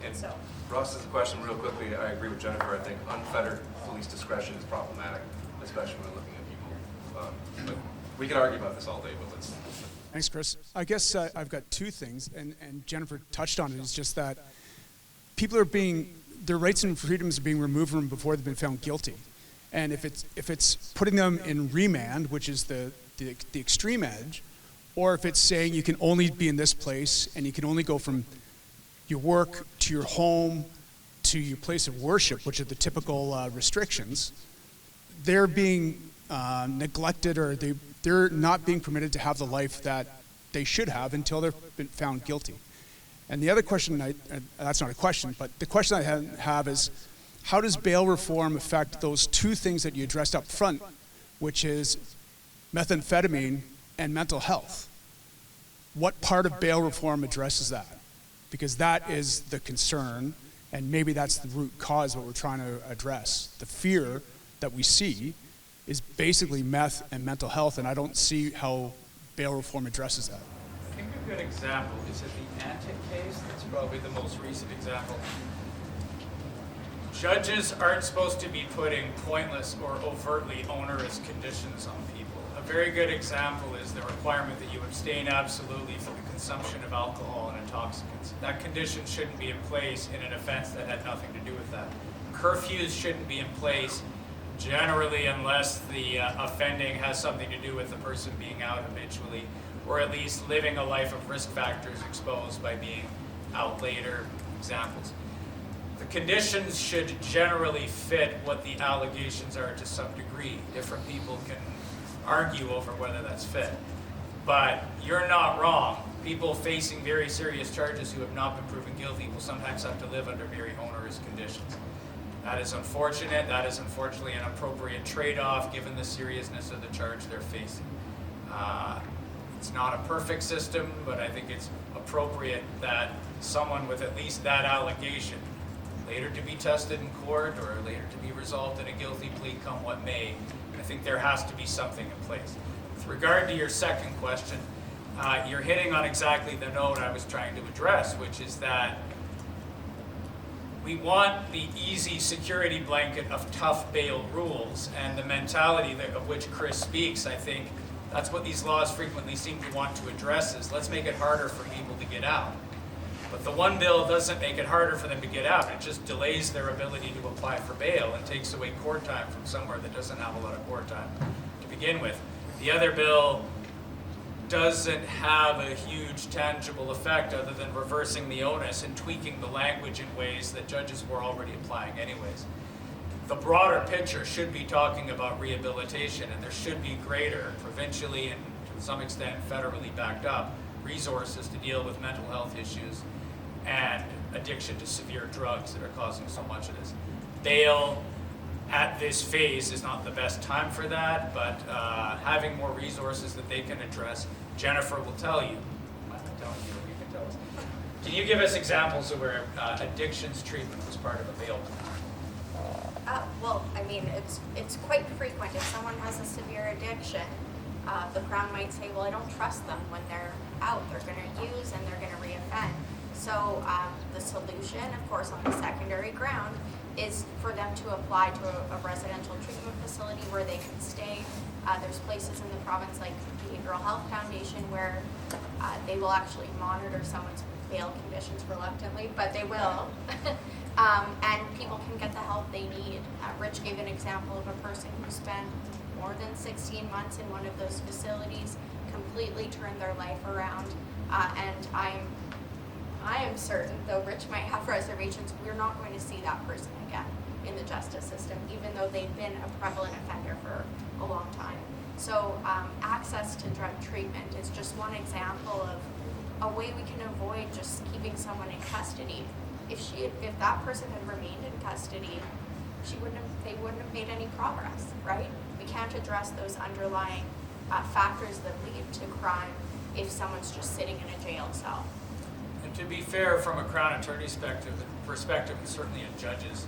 S6: And
S3: So.
S6: Ross has a question real quickly. I agree with Jennifer. I think unfettered police discretion is problematic, especially when looking at people. But we could argue about this all day, but let's.
S12: Thanks, Chris. I guess I've got two things, and Jennifer touched on it. It's just that people their rights and freedoms are being removed from them before they've been found guilty. And if it's putting them in remand, which is the extreme edge, or if it's saying you can only be in this place and you can only go from your work to your home to your place of worship, which are the typical restrictions, they're being neglected, or they're not being permitted to have the life that they should have until they've been found guilty. And the other question, that's not a question, but the question I have is, how does bail reform affect those two things that you addressed up front, which is methamphetamine and mental health? What part of bail reform addresses that? Because that is the concern, and maybe that's the root cause of what we're trying to address. The fear that we see is basically meth and mental health, and I don't see how bail reform addresses that.
S4: I think a good example is in the Antic case. That's probably the most recent example. Judges aren't supposed to be putting pointless or overtly onerous conditions on people. A very good example is the requirement that you abstain absolutely from the consumption of alcohol and intoxicants. That condition shouldn't be in place in an offense that had nothing to do with that. Curfews shouldn't be in place generally unless the offending has something to do with the person being out habitually, or at least living a life of risk factors exposed by being out later. Examples. The conditions should generally fit what the allegations are to some degree. Different people can argue over whether that's fit. But you're not wrong. People facing very serious charges who have not been proven guilty will sometimes have to live under very onerous conditions. That is unfortunate. That is unfortunately an appropriate trade-off given the seriousness of the charge they're facing. It's not a perfect system, but I think it's appropriate that someone with at least that allegation, later to be tested in court or later to be resolved in a guilty plea, come what may, I think there has to be something in place. With regard to your second question, you're hitting on exactly the note I was trying to address, which is that we want the easy security blanket of tough bail rules, and the mentality of which Chris speaks. I think that's what these laws frequently seem to want to address, is let's make it harder for people to get out. But the one bill doesn't make it harder for them to get out. It just delays their ability to apply for bail and takes away court time from somewhere that doesn't have a lot of court time to begin with. The other bill doesn't have a huge tangible effect other than reversing the onus and tweaking the language in ways that judges were already applying anyways. The broader picture should be talking about rehabilitation, and there should be greater, provincially and to some extent federally backed up, resources to deal with mental health issues and addiction to severe drugs that are causing so much of this. Bail at this phase is not the best time for that, but having more resources that they can address, Jennifer will tell you. I'm not telling you, you can tell us. Can you give us examples of where addictions treatment was part of a bail plan?
S3: Well, I mean, it's quite frequent. If someone has a severe addiction, the Crown might say, well, I don't trust them when they're out. They're going to use and they're going to reoffend. So the solution, of course, on the secondary ground is for them to apply to a residential treatment facility where they can stay. There's places in the province like Behavioral Health Foundation where they will actually monitor someone's bail conditions reluctantly, but they will. And people can get the help they need. Rich gave an example of a person who spent more than 16 months in one of those facilities, completely turned their life around, and I am certain, though Rich might have reservations, we're not going to see that person again in the justice system, even though they've been a prevalent offender for a long time. So access to drug treatment is just one example of a way we can avoid just keeping someone in custody. If that person had remained in custody, they wouldn't have made any progress, right? We can't address those underlying factors that lead to crime if someone's just sitting in a jail cell.
S4: And to be fair, from a Crown Attorney's perspective, and certainly a judge's,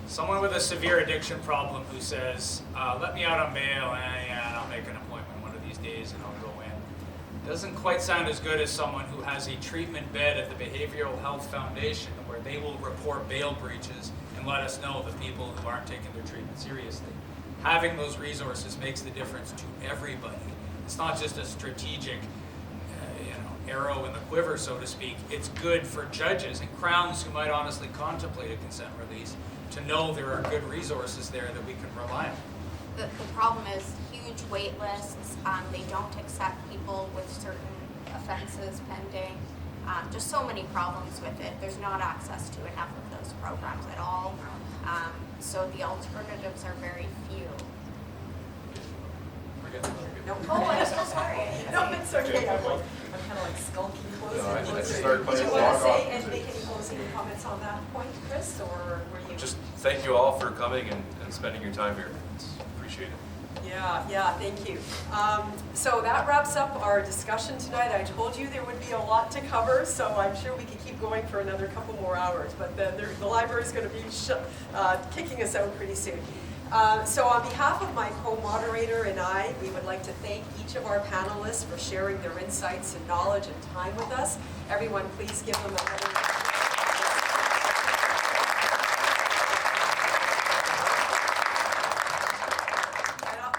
S4: someone with a severe addiction problem who says, let me out on bail and I'll make an appointment one of these days and I'll go in, doesn't quite sound as good as someone who has a treatment bed at the Behavioral Health Foundation where they will report bail breaches and let us know the people who aren't taking their treatment seriously. Having those resources makes the difference to everybody. It's not just a strategic arrow in the quiver, so to speak. It's good for judges and crowns who might honestly contemplate a consent release to know there are good resources there that we can rely on.
S3: The problem is huge wait lists. They don't accept people with certain offenses pending. Just so many problems with it. There's not access to enough of those programs at all. So the alternatives are very few.
S1: No,
S3: Oh, I'm so sorry.
S1: no, it's okay. I'm kind of like skulking closing.
S6: No, I started
S1: Did you
S6: playing
S1: want to
S6: walk
S1: say
S6: off.
S1: and make any closing comments on that point, Chris, or were you?
S6: Just thank you all for coming and spending your time here. It's appreciated.
S1: Yeah, thank you. So that wraps up our discussion tonight. I told you there would be a lot to cover, so I'm sure we could keep going for another couple more hours, but the library's going to be kicking us out pretty soon. So on behalf of my co-moderator and I, we would like to thank each of our panelists for sharing their insights and knowledge and time with us. Everyone, please give them a round of applause.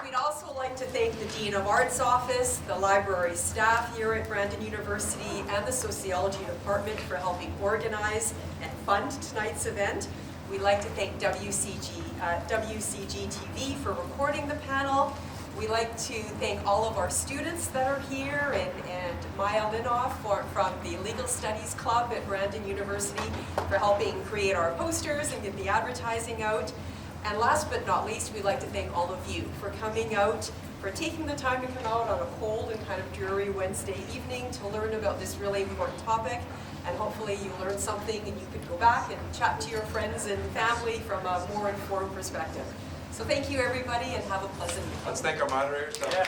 S1: We'd also like to thank the Dean of Arts Office, the library staff here at Brandon University, and the Sociology Department for helping organize and fund tonight's event. We'd like to thank WCG-TV for recording the panel. We'd like to thank all of our students that are here and Maya Linoff from the Legal Studies Club at Brandon University for helping create our posters and get the advertising out. And last but not least, we'd like to thank all of you for coming out, for taking the time to come out on a cold and kind of dreary Wednesday evening to learn about this really important topic. And hopefully you learned something and you could go back and chat to your friends and family from a more informed perspective. So thank you everybody and have a pleasant evening.
S6: Let's thank our moderators.
S4: Yeah.